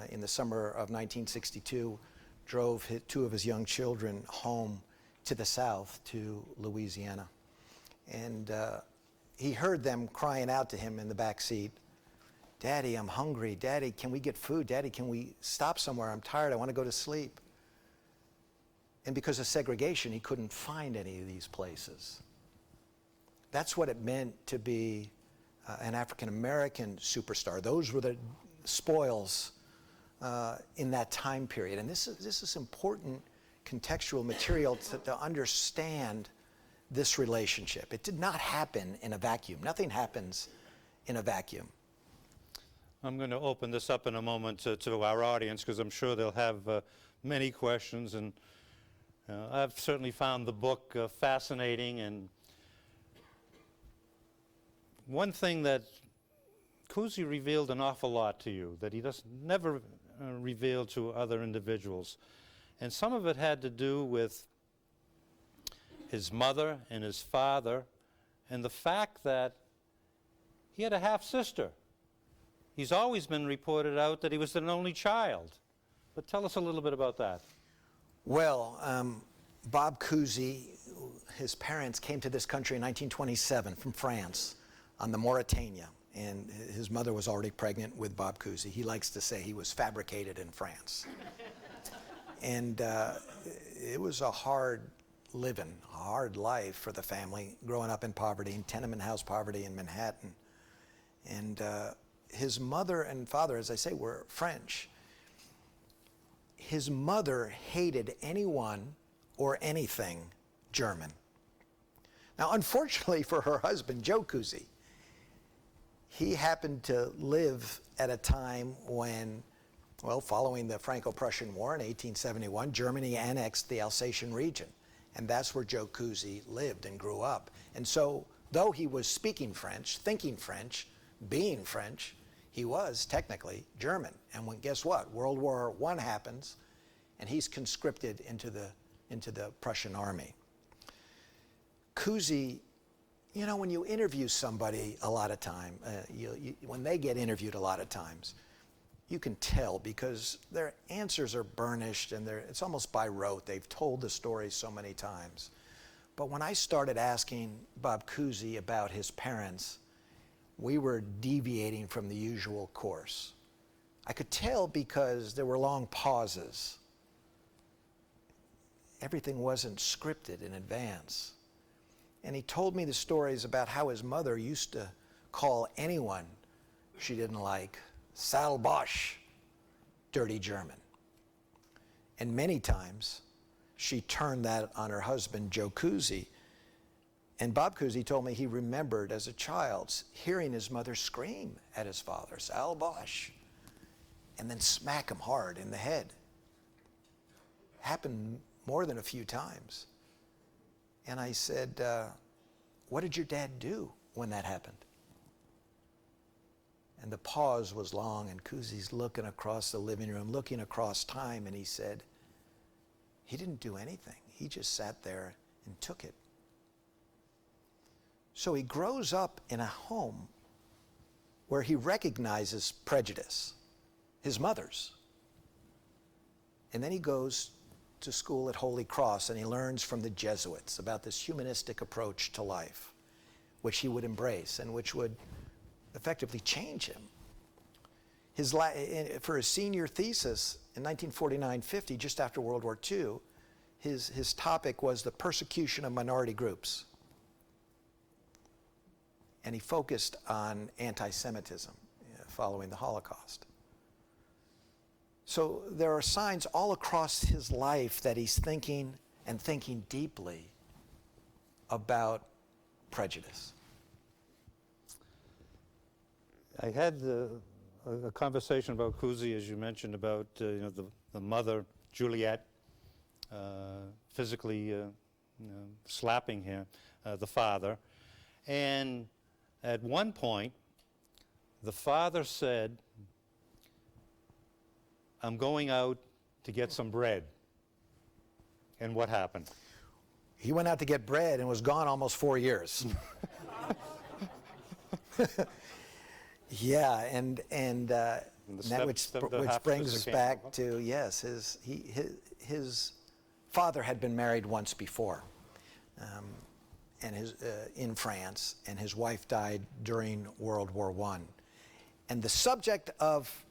in the summer of 1962, drove two of his young children home to the South, to Louisiana. And he heard them crying out to him in the back seat, "Daddy, I'm hungry. Daddy, can we get food? Daddy, can we stop somewhere? I'm tired. I want to go to sleep." And because of segregation, he couldn't find any of these places. That's what it meant to be an African-American superstar. Those were the spoils in that time period. And this is important contextual material to understand this relationship. It did not happen in a vacuum. Nothing happens in a vacuum. I'm going to open this up in a moment to our audience, because I'm sure they'll have many questions. And I've certainly found the book fascinating. And one thing that Cousy revealed an awful lot to you that he never revealed to other individuals. And some of it had to do with his mother and his father, and the fact that he had a half-sister. He's always been reported out that he was an only child. But tell us a little bit about that. Well, Bob Cousy, his parents came to this country in 1927 from France on the Mauritania, and his mother was already pregnant with Bob Cousy. He likes to say he was fabricated in France. And it was a hard living, a hard life for the family, growing up in poverty, in tenement house poverty in Manhattan. And his mother and father, as I say, were French. His mother hated anyone or anything German. Now, unfortunately for her husband, Joe Cousy, he happened to live at a time when, well, following the Franco-Prussian War in 1871, Germany annexed the Alsatian region. And that's where Joe Cousy lived and grew up. And so, though he was speaking French, thinking French, being French, he was technically German. And guess what? World War I happens, and he's conscripted into the Prussian army. Cousy, you know, when you interview somebody a lot of time, when they get interviewed a lot of times, you can tell because their answers are burnished and it's almost by rote. They've told the story so many times. But when I started asking Bob Cousy about his parents, we were deviating from the usual course. I could tell because there were long pauses. Everything wasn't scripted in advance. And he told me the stories about how his mother used to call anyone she didn't like Sal Bosch, dirty German. And many times she turned that on her husband, Joe Cousy. And Bob Cousy told me he remembered as a child hearing his mother scream at his father, Sal Bosch, and then smack him hard in the head. Happened more than a few times. And I said, what did your dad do when that happened? And the pause was long, and Cousy's looking across the living room, looking across time, and he said, he didn't do anything. He just sat there and took it. So he grows up in a home where he recognizes prejudice, his mother's. And then he goes to school at Holy Cross, and he learns from the Jesuits about this humanistic approach to life, which he would embrace and which would effectively change him. For his senior thesis in 1949-50, just after World War II, his topic was the persecution of minority groups. And he focused on anti-Semitism following the Holocaust. So there are signs all across his life that he's thinking and thinking deeply about prejudice. I had a conversation about Cousy, as you mentioned, about the mother, Juliet, physically slapping him, the father. And at one point, the father said, I'm going out to get some bread. And what happened? He went out to get bread and was gone almost 4 years. Yeah, and that which brings us back to, yes, his father had been married once before, and in France, and his wife died during World War I. And the subject of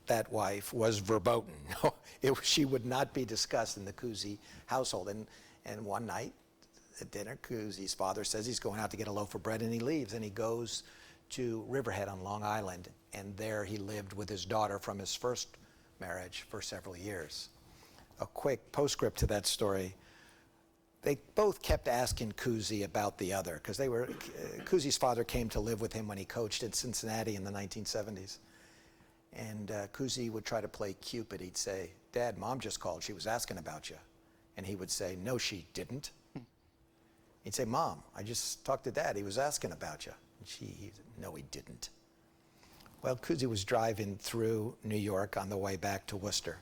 that wife was verboten. She would not be discussed in the Cousy household. And one night at dinner, Cousy's father says he's going out to get a loaf of bread, and he leaves, and he goes to Riverhead on Long Island, and there he lived with his daughter from his first marriage for several years. A quick postscript to that story. They both kept asking Cousy about the other, because Cousy's father came to live with him when he coached at Cincinnati in the 1970s. And Cousy would try to play Cupid. He'd say, Dad, Mom just called. She was asking about you. And he would say, no, she didn't. He'd say, Mom, I just talked to Dad. He was asking about you. And no, he didn't. Well, Cousy was driving through New York on the way back to Worcester.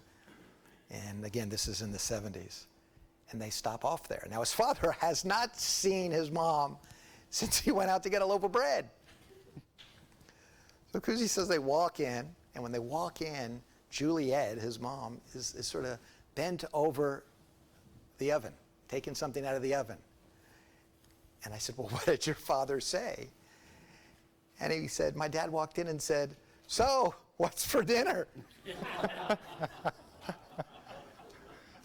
And again, this is in the 70s. And they stop off there. Now, his father has not seen his mom since he went out to get a loaf of bread. So Cousy says they walk in, and when they walk in, Juliet, his mom, is sort of bent over the oven, taking something out of the oven. And I said, well, what did your father say? And he said, my dad walked in and said, so, what's for dinner?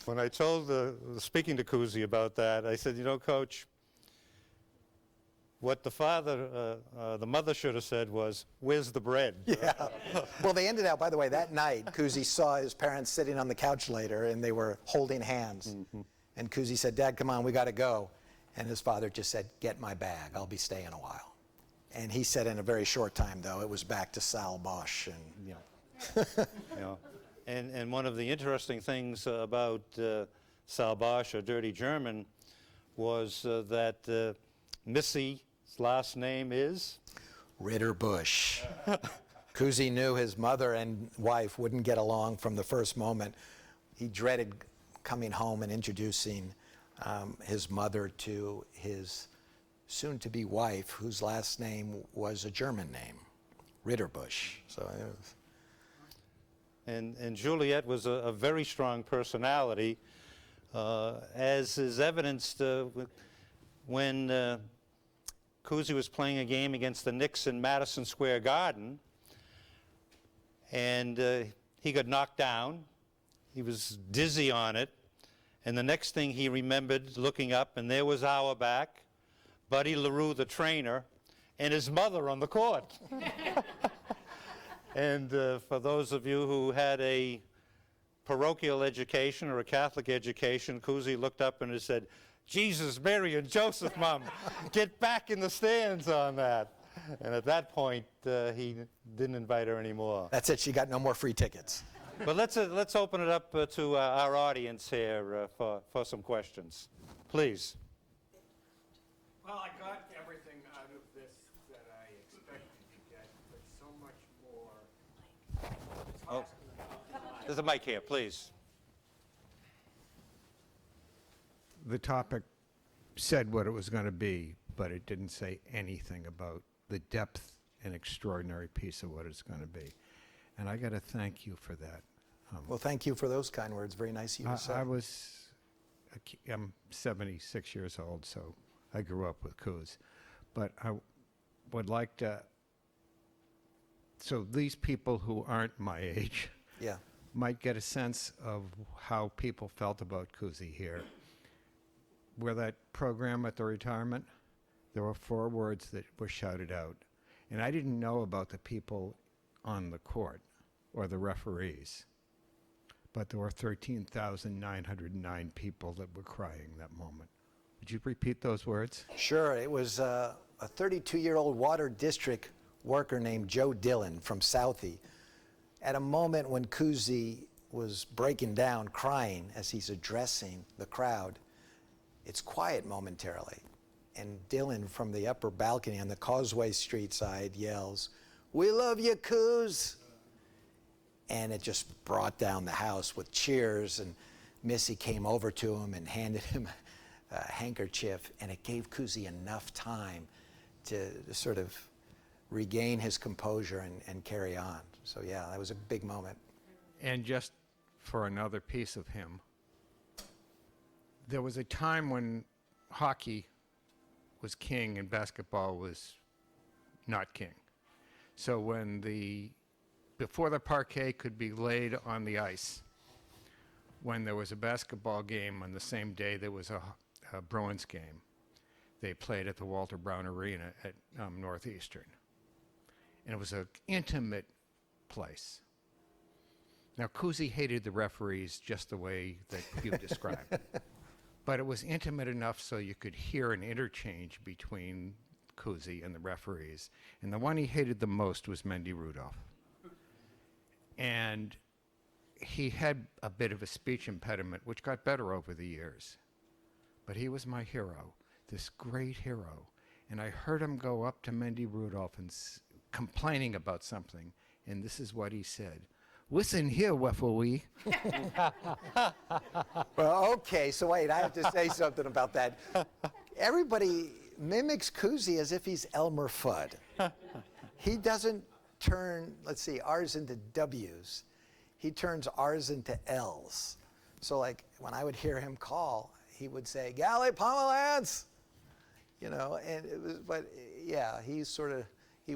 When I told, speaking to Cousy about that, I said, Coach, what the mother should have said was, where's the bread? Yeah. Well, they ended out, by the way, that night, Cousy saw his parents sitting on the couch later, and they were holding hands. Mm-hmm. And Cousy said, Dad, come on, we got to go. And his father just said, get my bag. I'll be staying a while. And he said in a very short time, though, it was back to Sal Bosch. And, And one of the interesting things about Sal Bosch, or Dirty German, was that Missy's last name is? Ritter Bush. Cousy knew his mother and wife wouldn't get along from the first moment. He dreaded coming home and introducing his mother to his soon-to-be wife, whose last name was a German name, Ritterbusch. So it was... And Juliet was a very strong personality, as is evidenced when Cousy was playing a game against the Knicks in Madison Square Garden, and he got knocked down. He was dizzy on it, and the next thing he remembered looking up, and there was Auerbach, Buddy LaRue, the trainer, and his mother on the court. And for those of you who had a parochial education or a Catholic education, Cousy looked up and he said, "Jesus, Mary, and Joseph, Mom, get back in the stands on that." And at that point, he didn't invite her anymore. That's it. She got no more free tickets. But let's open it up to our audience here for some questions. Please. Well, I got everything out of this that I expected to get, but so much more. Oh, there's a mic here, please. The topic said what it was going to be, but it didn't say anything about the depth and extraordinary piece of what it's going to be. And I got to thank you for that. Well, thank you for those kind words. Very nice of you to say. I'm 76 years old, so I grew up with Cooz. But I would like to, so these people who aren't my age Yeah. might get a sense of how people felt about Cousy here. Where that program at the retirement, there were 4 words that were shouted out. And I didn't know about the people on the court or the referees, but there were 13,909 people that were crying that moment. Would you repeat those words? Sure. It was a 32-year-old water district worker named Joe Dillon from Southie. At a moment when Cousy was breaking down, crying as he's addressing the crowd, it's quiet momentarily. And Dillon from the upper balcony on the Causeway Street side yells, "We love you, Cooz!" And it just brought down the house with cheers, and Missy came over to him and handed him a handkerchief, and it gave Cousy enough time to sort of regain his composure and carry on. So yeah, that was a big moment. And just for another piece of him, there was a time when hockey was king and basketball was not king. So when before the parquet could be laid on the ice, when there was a basketball game on the same day there was a Bruins game, they played at the Walter Brown Arena at Northeastern. And it was an intimate place. Now, Cousy hated the referees just the way that you described. But it was intimate enough so you could hear an interchange between Cousy and the referees. And the one he hated the most was Mendy Rudolph. And he had a bit of a speech impediment, which got better over the years. But he was my hero, this great hero. And I heard him go up to Mendy Rudolph and complaining about something. And this is what he said. "Listen here, Weffelwee." Well, okay, so wait, I have to say something about that. Everybody mimics Cousy as if he's Elmer Fudd. He doesn't turn, let's see, R's into W's. He turns R's into L's. So like when I would hear him call, he would say, "Gally Pomerantz!" You know, and it was, but yeah, he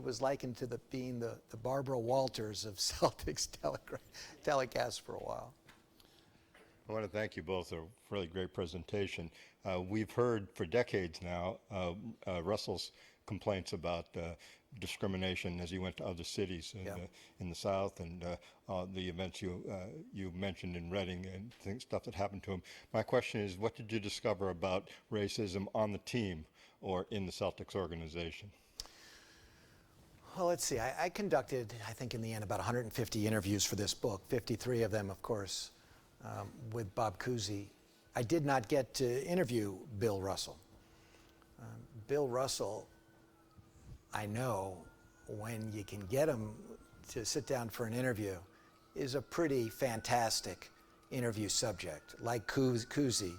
was likened to being the Barbara Walters of Celtics telecast for a while. I want to thank you both. A really great presentation. We've heard for decades now Russell's complaints about discrimination as he went to other cities in the South, and the events you mentioned in Reading and stuff that happened to him. My question is, what did you discover about racism on the team or in the Celtics organization? Well, let's see. I conducted, I think in the end, about 150 interviews for this book, 53 of them, of course, with Bob Cousy. I did not get to interview Bill Russell. Bill Russell, I know when you can get him to sit down for an interview is a pretty fantastic interview subject, like Cousy.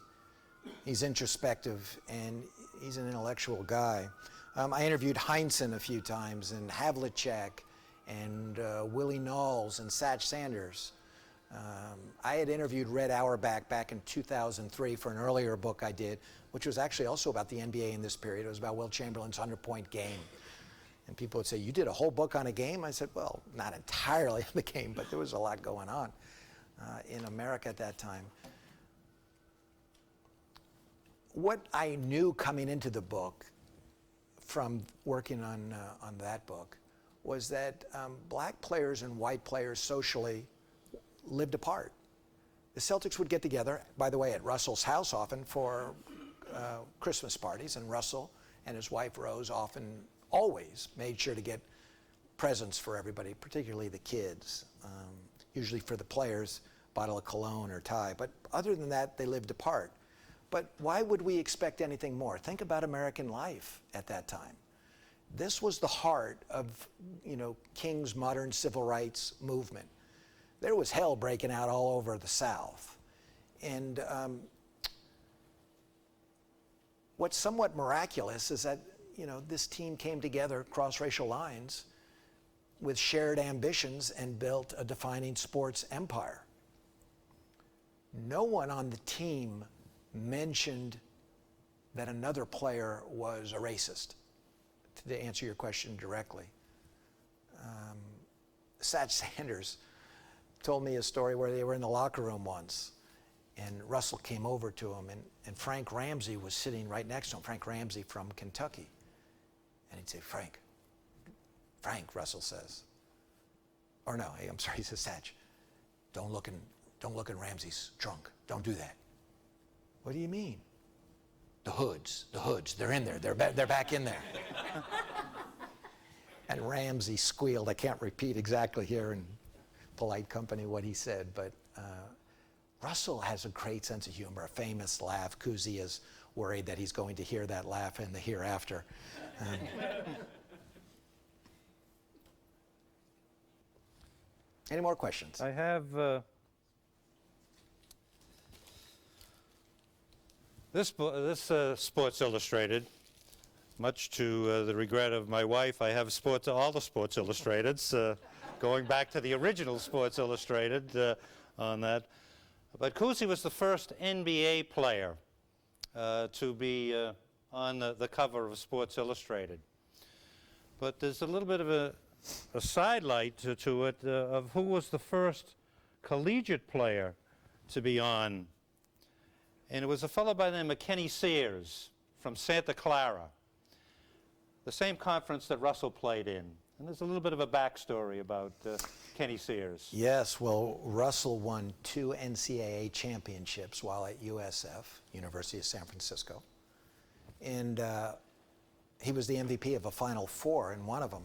He's introspective and he's an intellectual guy. I interviewed Heinsohn a few times, and Havlicek, and Willie Knowles, and Satch Sanders. I had interviewed Red Auerbach back in 2003 for an earlier book I did, which was actually also about the NBA in this period. It was about Wilt Chamberlain's 100-point game. And people would say, you did a whole book on a game? I said, well, not entirely on the game, but there was a lot going on in America at that time. What I knew coming into the book from working on that book was that black players and white players socially lived apart. The Celtics would get together, by the way, at Russell's house often for Christmas parties, and Russell and his wife Rose always made sure to get presents for everybody, particularly the kids. Usually for the players, bottle of cologne or tie. But other than that, they lived apart. But why would we expect anything more? Think about American life at that time. This was the heart of, King's modern civil rights movement. There was hell breaking out all over the South. And what's somewhat miraculous is that, this team came together across racial lines with shared ambitions and built a defining sports empire. No one on the team mentioned that another player was a racist, to answer your question directly. Satch Sanders told me a story where they were in the locker room once, and Russell came over to him, and Frank Ramsey was sitting right next to him, Frank Ramsey from Kentucky. And he'd say, Frank, Russell says. Or no, I'm sorry, he says, Satch, don't look in Ramsey's trunk. Don't do that. What do you mean? The hoods, they're in there. They're back in there. And Ramsey squealed. I can't repeat exactly here in polite company what he said, but Russell has a great sense of humor, a famous laugh. Cousy is worried that he's going to hear that laugh in the hereafter. Any more questions? I have this Sports Illustrated. Much to the regret of my wife, I have all the Sports Illustrateds, going back to the original Sports Illustrated on that. But Cousy was the first NBA player to be on the cover of Sports Illustrated. But there's a little bit of a sidelight to it of who was the first collegiate player to be on. And it was a fellow by the name of Kenny Sears from Santa Clara, the same conference that Russell played in. And there's a little bit of a backstory about Kenny Sears. Yes, well, Russell won 2 NCAA championships while at USF, University of San Francisco. And he was the MVP of a Final Four in one of them.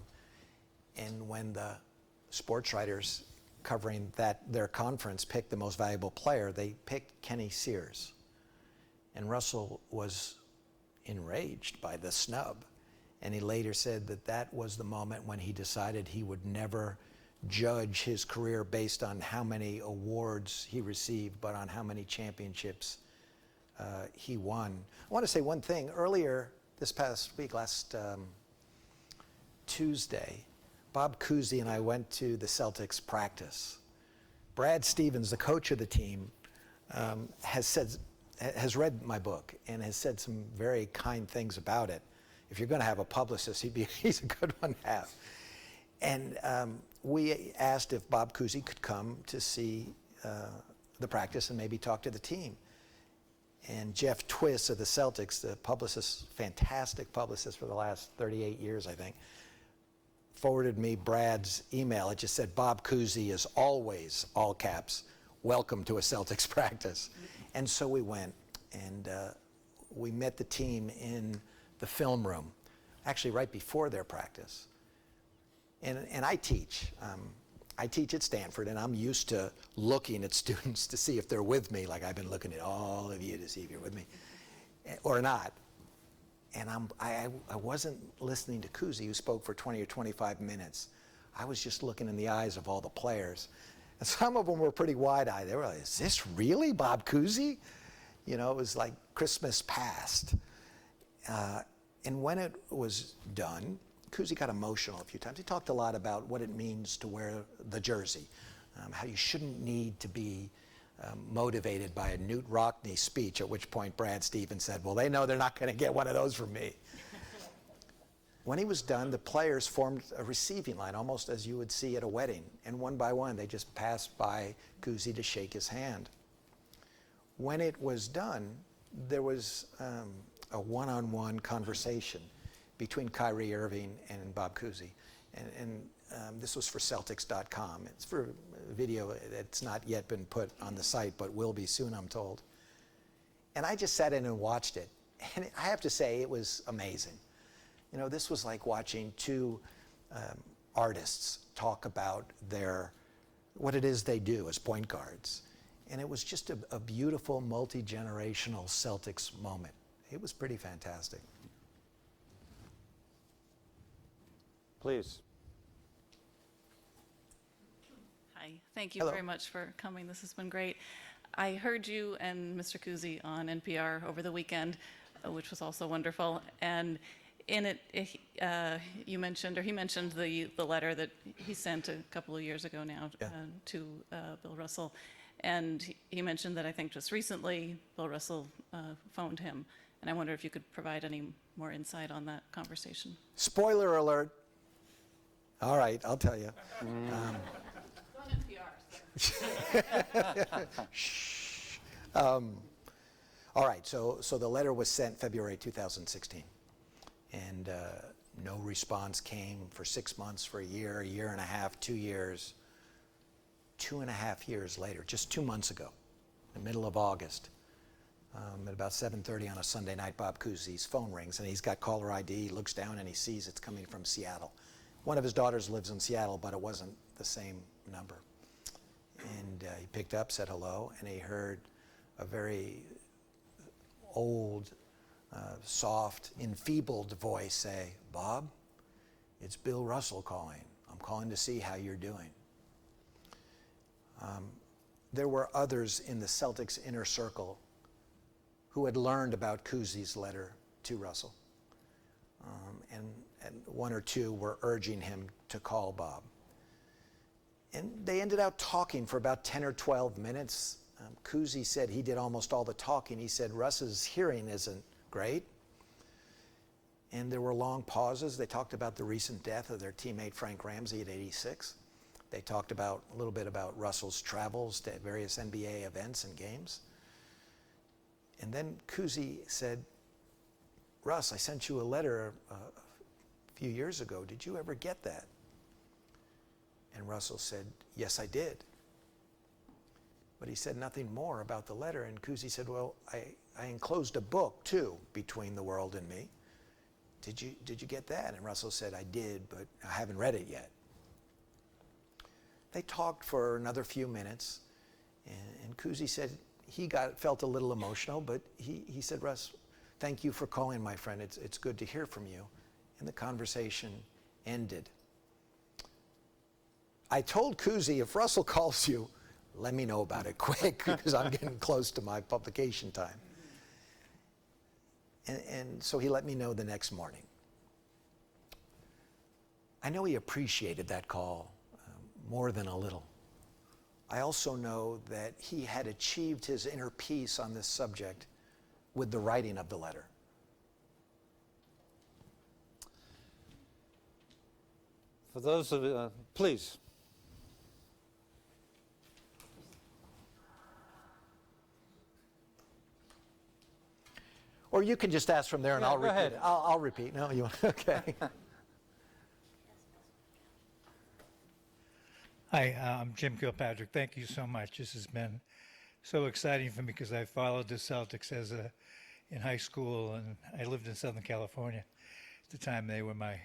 And when the sports writers covering their conference picked the most valuable player, they picked Kenny Sears. And Russell was enraged by the snub. And he later said that was the moment when he decided he would never judge his career based on how many awards he received, but on how many championships he won. I want to say one thing. Earlier this past week, last Tuesday, Bob Cousy and I went to the Celtics practice. Brad Stevens, the coach of the team, has read my book and has said some very kind things about it. If you're going to have a publicist, he's a good one to have. And we asked if Bob Cousy could come to see the practice and maybe talk to the team. And Jeff Twiss of the Celtics, the publicist, fantastic publicist for the last 38 years, I think, forwarded me Brad's email. It just said, Bob Cousy is always, all caps, welcome to a Celtics practice. And so we went, and we met the team in the film room, actually right before their practice. And I teach. I teach at Stanford, and I'm used to looking at students to see if they're with me, like I've been looking at all of you to see if you're with me, or not. And I wasn't listening to Cousy, who spoke for 20 or 25 minutes. I was just looking in the eyes of all the players. And some of them were pretty wide-eyed. They were like, is this really Bob Cousy? You know, it was like Christmas past. And when it was done, Cousy got emotional a few times. He talked a lot about what it means to wear the jersey, how you shouldn't need to be motivated by a Newt Rockney speech, at which point Brad Stevens said, well, they know they're not going to get one of those from me. When he was done, the players formed a receiving line, almost as you would see at a wedding. And one by one, they just passed by Cousy to shake his hand. When it was done, there was a one-on-one conversation between Kyrie Irving and Bob Cousy. And this was for Celtics.com. It's for a video that's not yet been put on the site, but will be soon, I'm told. And I just sat in and watched it. And I have to say, it was amazing. You know, this was like watching two artists talk about what it is they do as point guards. And it was just a beautiful, multi-generational Celtics moment. It was pretty fantastic. Please. Hi, thank you Hello. very much for coming. This has been great. I heard you and Mr. Cousy on NPR over the weekend, which was also wonderful. And in it, you mentioned, or he mentioned the letter that he sent a couple of years ago now to Bill Russell. And he mentioned that I think just recently Bill Russell phoned him. And I wonder if you could provide any more insight on that conversation. Spoiler alert. All right, I'll tell you. Shh. All right, so the letter was sent February 2016. And no response came for 6 months, for a year and a half, 2 years. 2.5 years later, just 2 months ago, in the middle of August, at about 7:30 on a Sunday night, Bob Cousy's phone rings, and he's got caller ID. He looks down and he sees it's coming from Seattle. One of his daughters lives in Seattle, but it wasn't the same number. And he picked up, said hello, and he heard a very old, soft, enfeebled voice say, Bob, it's Bill Russell calling. I'm calling to see how you're doing. There were others in the Celtics inner circle who had learned about Cousy's letter to Russell. And one or two were urging him to call Bob. And they ended up talking for about 10 or 12 minutes. Cousy said he did almost all the talking. He said Russ's hearing isn't great. And there were long pauses. They talked about the recent death of their teammate Frank Ramsey at 86. They talked a little bit about Russell's travels to various NBA events and games. And then Cousy said, Russ, I sent you a letter a few years ago. Did you ever get that? And Russell said, yes, I did. But he said nothing more about the letter. And Cousy said, well, I enclosed a book, too, between the world and me. Did you get that? And Russell said, I did, but I haven't read it yet. They talked for another few minutes, and Cousy said he felt a little emotional, but he said, Russ, thank you for calling, my friend. It's good to hear from you. And the conversation ended. I told Cousy, if Russell calls you, let me know about it quick, because I'm getting close to my publication time. And so he let me know the next morning. I know he appreciated that call more than a little. I also know that he had achieved his inner peace on this subject with the writing of the letter. For those of please. Or you can just ask from there and Yeah, I'll go repeat ahead. it. I'll repeat. No, you want, okay. Hi, I'm Jim Kilpatrick. Thank you so much. This has been so exciting for me because I followed the Celtics in high school, and I lived in Southern California. At the time, they were I'm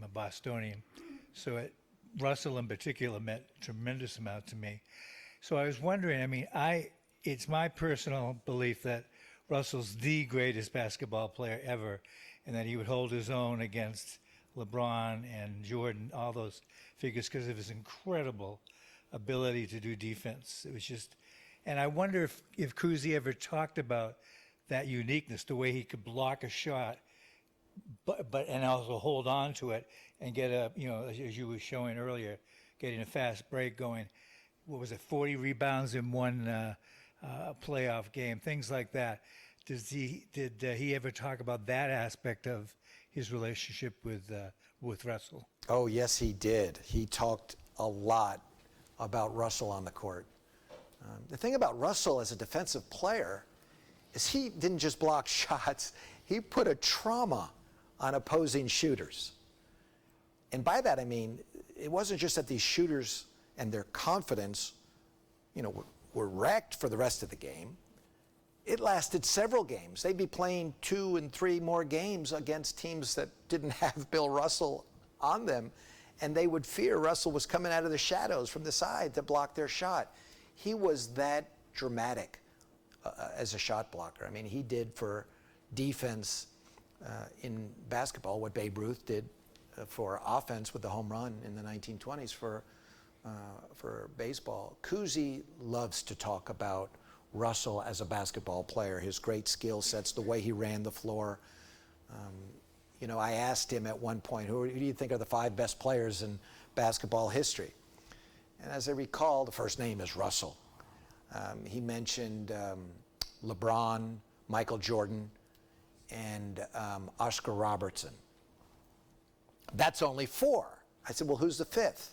a Bostonian. So Russell in particular meant a tremendous amount to me. So I was wondering, it's my personal belief that Russell's the greatest basketball player ever, and that he would hold his own against LeBron and Jordan, all those figures, because of his incredible ability to do defense. It was just, and I wonder if Cousy ever talked about that uniqueness, the way he could block a shot, but and also hold on to it and get a, you know, as you were showing earlier, getting a fast break going. What was it, 40 rebounds in one playoff game, things like that. Did he ever talk about that aspect of his relationship with Russell? Oh, yes, he did. He talked a lot about Russell on the court. The thing about Russell as a defensive player is he didn't just block shots, he put a trauma on opposing shooters. And by that I mean, it wasn't just that these shooters and their confidence, you know, were wrecked for the rest of the game. It lasted several games. They'd be playing 2 and 3 more games against teams that didn't have Bill Russell on them, and they would fear Russell was coming out of the shadows from the side to block their shot. He was that dramatic as a shot blocker. I mean, he did for defense in basketball what Babe Ruth did for offense with the home run in the 1920s for baseball. Cousy loves to talk about Russell as a basketball player, his great skill sets, the way he ran the floor. You know, I asked him at one point, who do you think are the 5 best players in basketball history? And as I recall, the first name is Russell. He mentioned LeBron, Michael Jordan, and Oscar Robertson. That's only 4. I said, well, who's the 5th?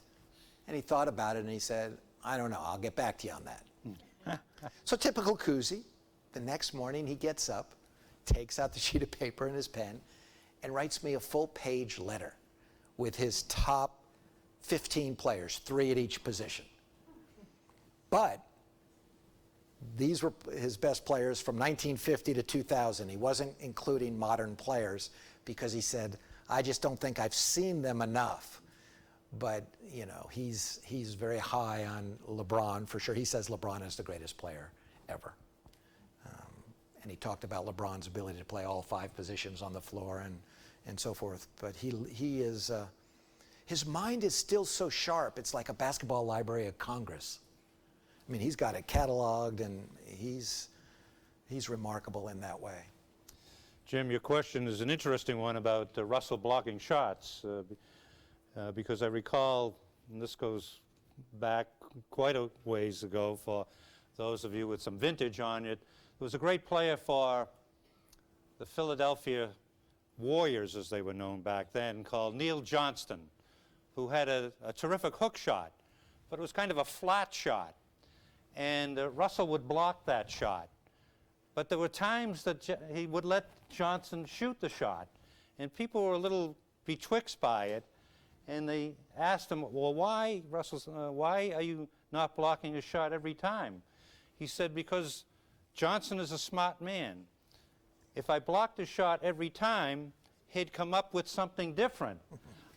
And he thought about it and he said, I don't know, I'll get back to you on that. So typical Cousy, the next morning he gets up, takes out the sheet of paper and his pen, and writes me a full-page letter with his top 15 players, 3 at each position. But these were his best players from 1950 to 2000. He wasn't including modern players because he said, I just don't think I've seen them enough. But, you know, he's very high on LeBron, for sure. He says LeBron is the greatest player ever. And he talked about LeBron's ability to play all 5 positions on the floor and so forth. But he is, his mind is still so sharp. It's like a basketball library of Congress. I mean, he's got it cataloged, and he's remarkable in that way. Jim, your question is an interesting one about Russell blocking shots. Because I recall, and this goes back quite a ways ago for those of you with some vintage on it, there was a great player for the Philadelphia Warriors, as they were known back then, called Neil Johnston, who had a terrific hook shot, but it was kind of a flat shot. And Russell would block that shot. But there were times that he would let Johnson shoot the shot, and people were a little betwixt by it. And they asked him, well, why, Russell, why are you not blocking a shot every time? He said, because Johnson is a smart man. If I blocked a shot every time, he'd come up with something different.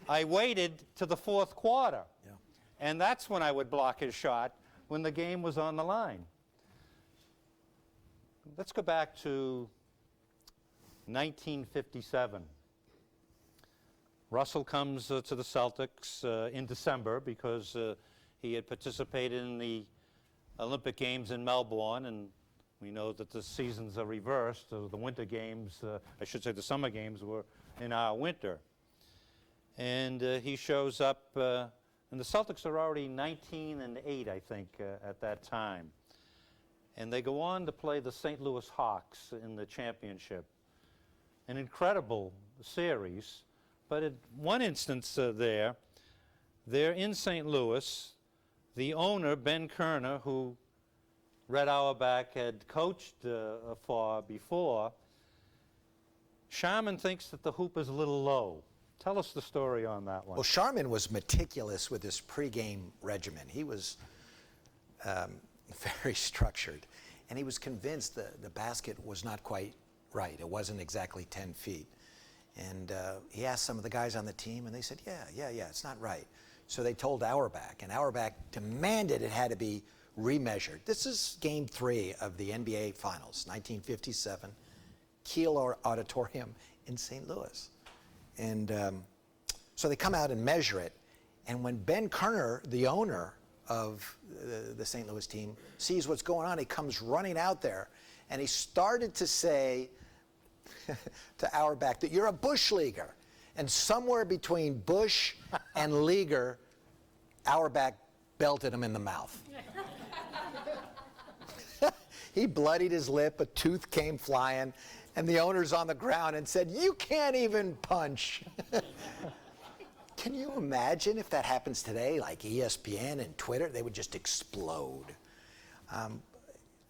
I waited to the 4th quarter. Yeah. And that's when I would block his shot, when the game was on the line. Let's go back to 1957. Russell comes to the Celtics in December because he had participated in the Olympic Games in Melbourne, and we know that the seasons are reversed. So the winter games, I should say the summer games, were in our winter. And he shows up, and the Celtics are already 19-8, I think, at that time. And they go on to play the St. Louis Hawks in the championship. An incredible series. But in one instance they're in St. Louis. The owner, Ben Kerner, who Red Auerbach had coached for before, Sharman thinks that the hoop is a little low. Tell us the story on that one. Well, Sharman was meticulous with his pregame regimen. He was very structured, and he was convinced the basket was not quite right. It wasn't exactly 10 feet. And he asked some of the guys on the team, and they said, yeah, it's not right. So they told Auerbach, and Auerbach demanded it had to be remeasured. This is Game 3 of the NBA Finals, 1957, Kiel Auditorium in St. Louis. And So they come out and measure it, and when Ben Kerner, the owner of the St. Louis team, sees what's going on, he comes running out there, and he started to say to Auerbach that you're a bush leaguer. And somewhere between Bush and leaguer, Auerbach belted him in the mouth. He bloodied his lip, a tooth came flying, and the owner's on the ground and said, "You can't even punch." Can you imagine if that happens today, like ESPN and Twitter? They would just explode.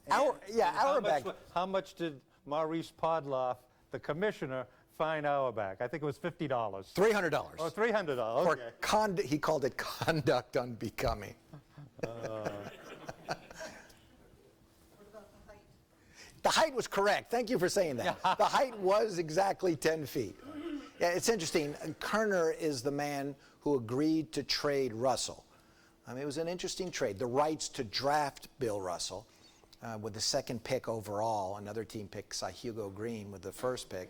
Auerbach. How much did Maurice Podloff, the commissioner, fine Auerbach? I think it was $50. $300. Oh, $300. For Okay. he called it conduct unbecoming. The height was correct. Thank you for saying that. The height was exactly 10 feet. Yeah, it's interesting. Kerner is the man who agreed to trade Russell. It was an interesting trade. The rights to draft Bill Russell with the second pick overall. Another team picked Hugo Green with the first pick.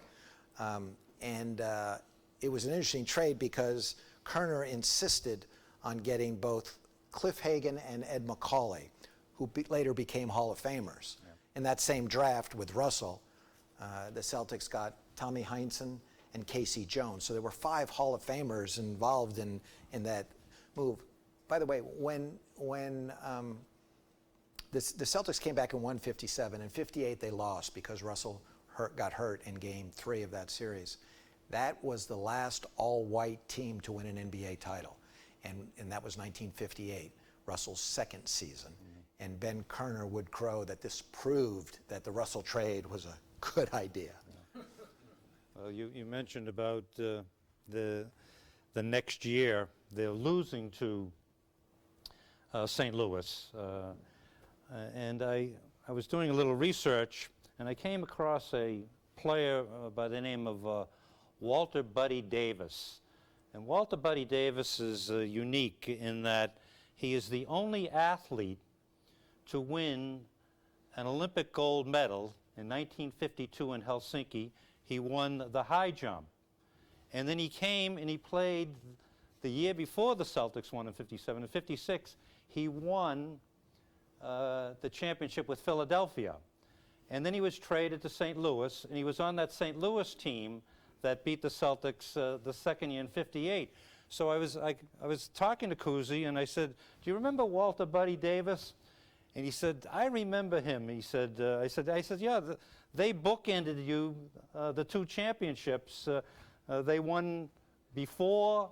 It was an interesting trade because Kerner insisted on getting both Cliff Hagan and Ed Macaulay, who later became Hall of Famers. Yeah. In that same draft with Russell, the Celtics got Tommy Heinsohn and Casey Jones. So there were 5 Hall of Famers involved in that move. By the way, when the Celtics came back and won 57, in 58 they lost because Russell got hurt in Game 3 of that series. That was the last all-white team to win an NBA title, and that was 1958, Russell's second season. Mm-hmm. And Ben Kerner would crow that this proved that the Russell trade was a good idea. Yeah. Well, you mentioned about the next year they're losing to St. Louis, and I was doing a little research, and I came across a player by the name of Walter Buddy Davis. And Walter Buddy Davis is unique in that he is the only athlete to win an Olympic gold medal in 1952 in Helsinki. He won the high jump. And then he came and he played the year before the Celtics won in 57. In 56, he won the championship with Philadelphia. And then he was traded to St. Louis, and he was on that St. Louis team that beat the Celtics the second year in 58. So I was talking to Cousy, and I said, "Do you remember Walter Buddy Davis?" And he said, "I remember him." He said, I said, "Yeah, they bookended you the 2 championships. They won before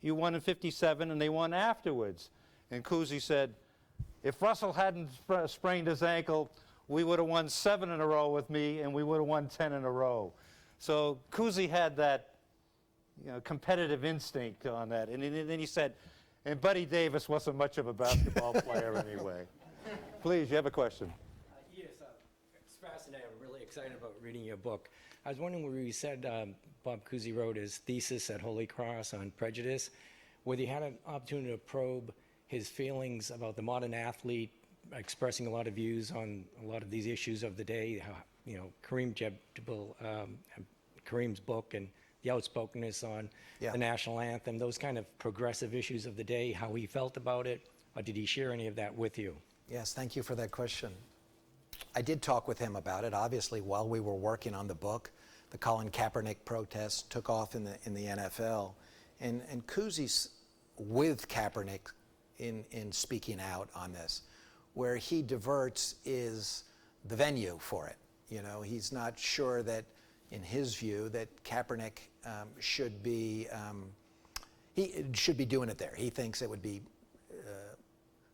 you won in 57, and they won afterwards." And Cousy said, "If Russell hadn't sprained his ankle, we would have won 7 in a row with me, and we would have won 10 in a row." So Cousy had that competitive instinct on that. And then he said, and Buddy Davis wasn't much of a basketball player anyway. Please, you have a question. Yes, it's fascinating. I'm really excited about reading your book. I was wondering where you said Bob Cousy wrote his thesis at Holy Cross on prejudice, whether you had an opportunity to probe his feelings about the modern athlete, expressing a lot of views on a lot of these issues of the day, how, Kareem's book and the outspokenness on the national anthem, those kind of progressive issues of the day, how he felt about it, or did he share any of that with you? Yes, thank you for that question. I did talk with him about it. Obviously, while we were working on the book, the Colin Kaepernick protests took off in the NFL, and Cousy's with Kaepernick in speaking out on this. Where he diverts is the venue for it. He's not sure that, in his view, that Kaepernick should be doing it there. He thinks it would be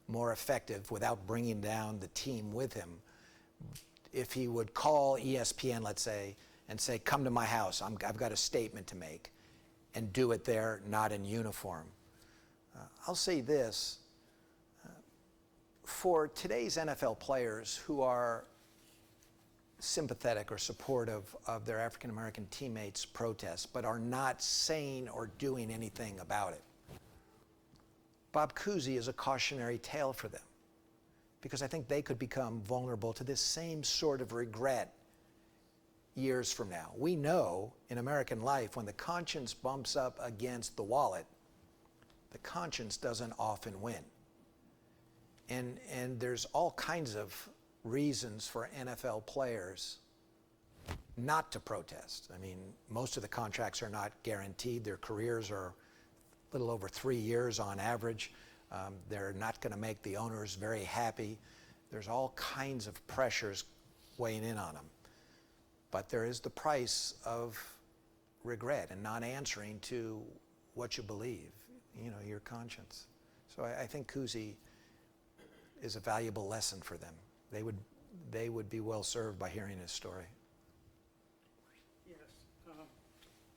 more effective without bringing down the team with him if he would call ESPN, let's say, and say, "Come to my house. I've got a statement to make," and do it there, not in uniform. I'll say this. For today's NFL players who are sympathetic or supportive of their African-American teammates' protests, but are not saying or doing anything about it, Bob Cousy is a cautionary tale for them, because I think they could become vulnerable to this same sort of regret years from now. We know in American life when the conscience bumps up against the wallet, the conscience doesn't often win. And there's all kinds of reasons for NFL players not to protest. I mean, most of the contracts are not guaranteed. Their careers are a little over 3 years on average. They're not going to make the owners very happy. There's all kinds of pressures weighing in on them. But there is the price of regret and not answering to what you believe, you know, your conscience. So I think Cousy is a valuable lesson for them. They would be well served by hearing his story. Yes,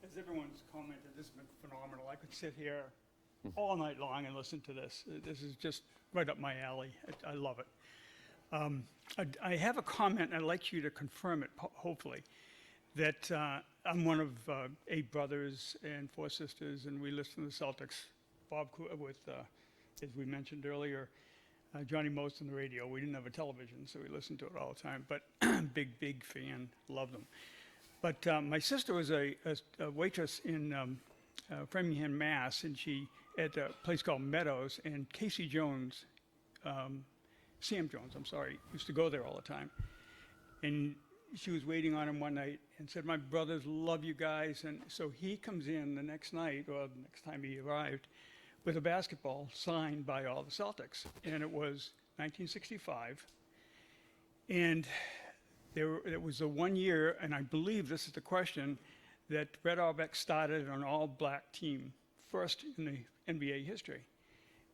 as everyone's commented, this has been phenomenal. I could sit here all night long and listen to this. This is just right up my alley. I love it. I have a comment, and I'd like you to confirm it, hopefully, that I'm one of 8 brothers and 4 sisters, and we listen to the Celtics. Bob, as we mentioned earlier, Johnny Most on the radio. We didn't have a television, so we listened to it all the time, but big fan, love them. But my sister was a waitress in Framingham, Mass, and she at a place called Meadows, and Casey Jones, Sam Jones, I'm sorry, used to go there all the time. And she was waiting on him one night and said, "My brothers love you guys." And so he comes in the next night, or the next time he arrived, with a basketball signed by all the Celtics. And it was 1965. And it was the 1 year, and I believe this is the question, that Red Auerbach started an all-black team, first in the NBA history,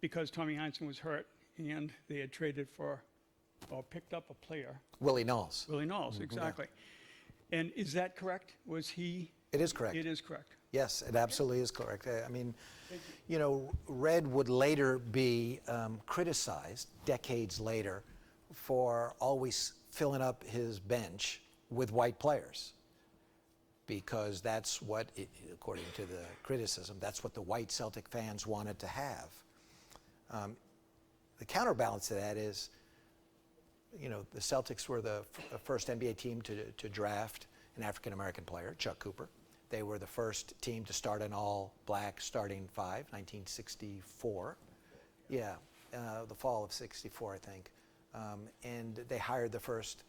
because Tommy Heinsohn was hurt, and they had traded for, or picked up a player. Willie Knowles. Willie Knowles, exactly. Yeah. And is that correct? Was he? It is correct. It is correct. Yes, it absolutely is correct. I mean, you know, Red would later be criticized decades later for always filling up his bench with white players, because that's what, according to the criticism, that's what the white Celtic fans wanted to have. The counterbalance to that is, you know, the Celtics were the first NBA team to draft an African-American player, Chuck Cooper. They were the first team to start an all-black starting 5, 1964. Yeah, the fall of 64, I think. And they hired the first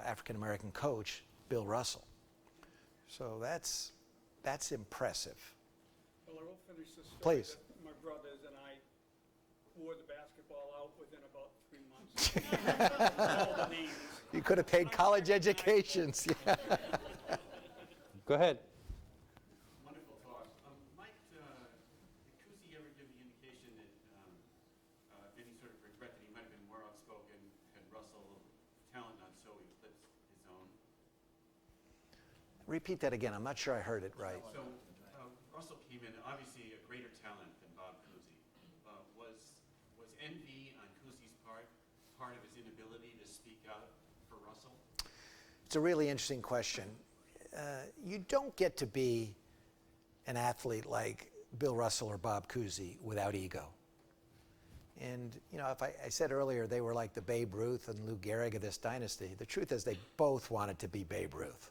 African-American coach, Bill Russell. So that's impressive. Well, I will finish this story. Please. My brothers and I wore the basketball out within about 3 months. All the names. You could have paid college educations. Yeah. Go ahead. Wonderful talk. Mike, did Cousy ever give the indication that any sort of regret that he might have been more outspoken had Russell talent not so eclipsed his own? Repeat that again. I'm not sure I heard it right. So Russell came in, obviously a greater talent than Bob Cousy. Was envy on Cousy's part of his inability to speak out for Russell? It's a really interesting question. You don't get to be an athlete like Bill Russell or Bob Cousy without ego. And, you know, if I said earlier they were like the Babe Ruth and Lou Gehrig of this dynasty, the truth is they both wanted to be Babe Ruth.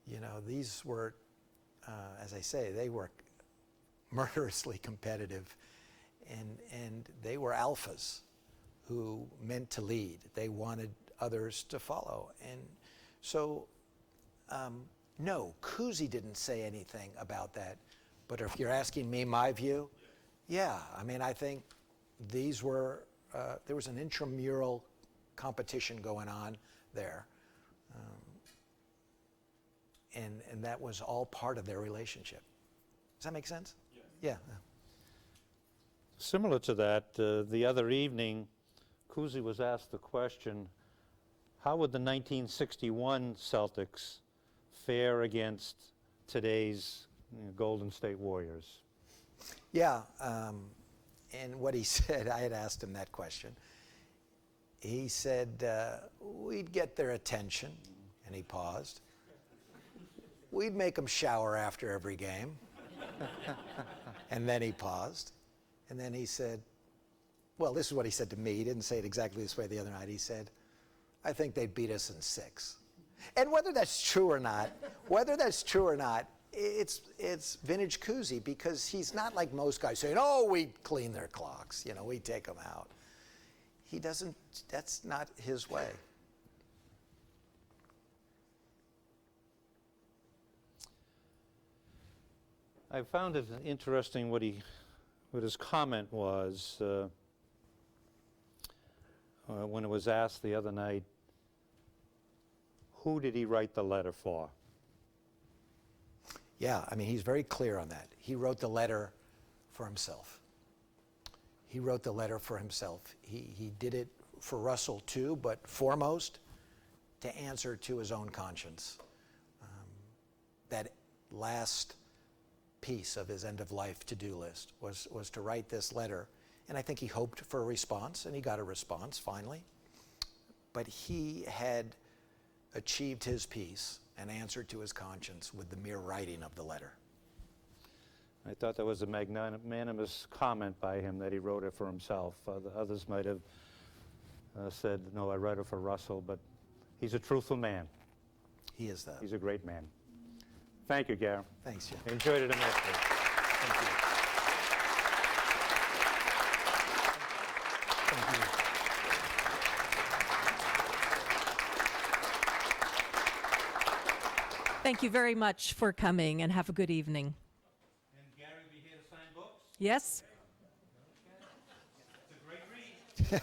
You know, these were, as I say, they were murderously competitive, and they were alphas who meant to lead. They wanted others to follow. And so, no, Cousy didn't say anything about that. But if you're asking me my view, yeah, I mean, I think these were, there was an intramural competition going on there. And that was all part of their relationship. Does that make sense? Yes. Yeah. Similar to that, the other evening, Cousy was asked the question, how would the 1961 Celtics fare against today's Golden State Warriors? Yeah, and what he said, I had asked him that question. He said, we'd get their attention, and he paused. We'd make them shower after every game. And then he paused. And then he said, well, this is what he said to me. He didn't say it exactly this way the other night. He said, I think they'd beat us in 6. And whether that's true or not, it's vintage Cousy, because he's not like most guys saying, "Oh, we clean their clocks, we take them out." He doesn't. That's not his way. I found it interesting what his comment was when it was asked the other night, who did he write the letter for? Yeah, I mean, he's very clear on that. He wrote the letter for himself. He wrote the letter for himself. He did it for Russell too, but foremost to answer to his own conscience. That last piece of his end-of-life to-do list was to write this letter, and I think he hoped for a response, and he got a response finally. But he had achieved his piece and answered to his conscience with the mere writing of the letter. I thought that was a magnanimous comment by him that he wrote it for himself. The others might have said, no, I wrote it for Russell, but he's a truthful man. He is that. He's a great man. Thank you, Gary. Thanks, Jim. I enjoyed it immensely. Thank you. Thank you. Thank you very much for coming, and have a good evening. And Gary will be here to sign books? Yes? It's a great read.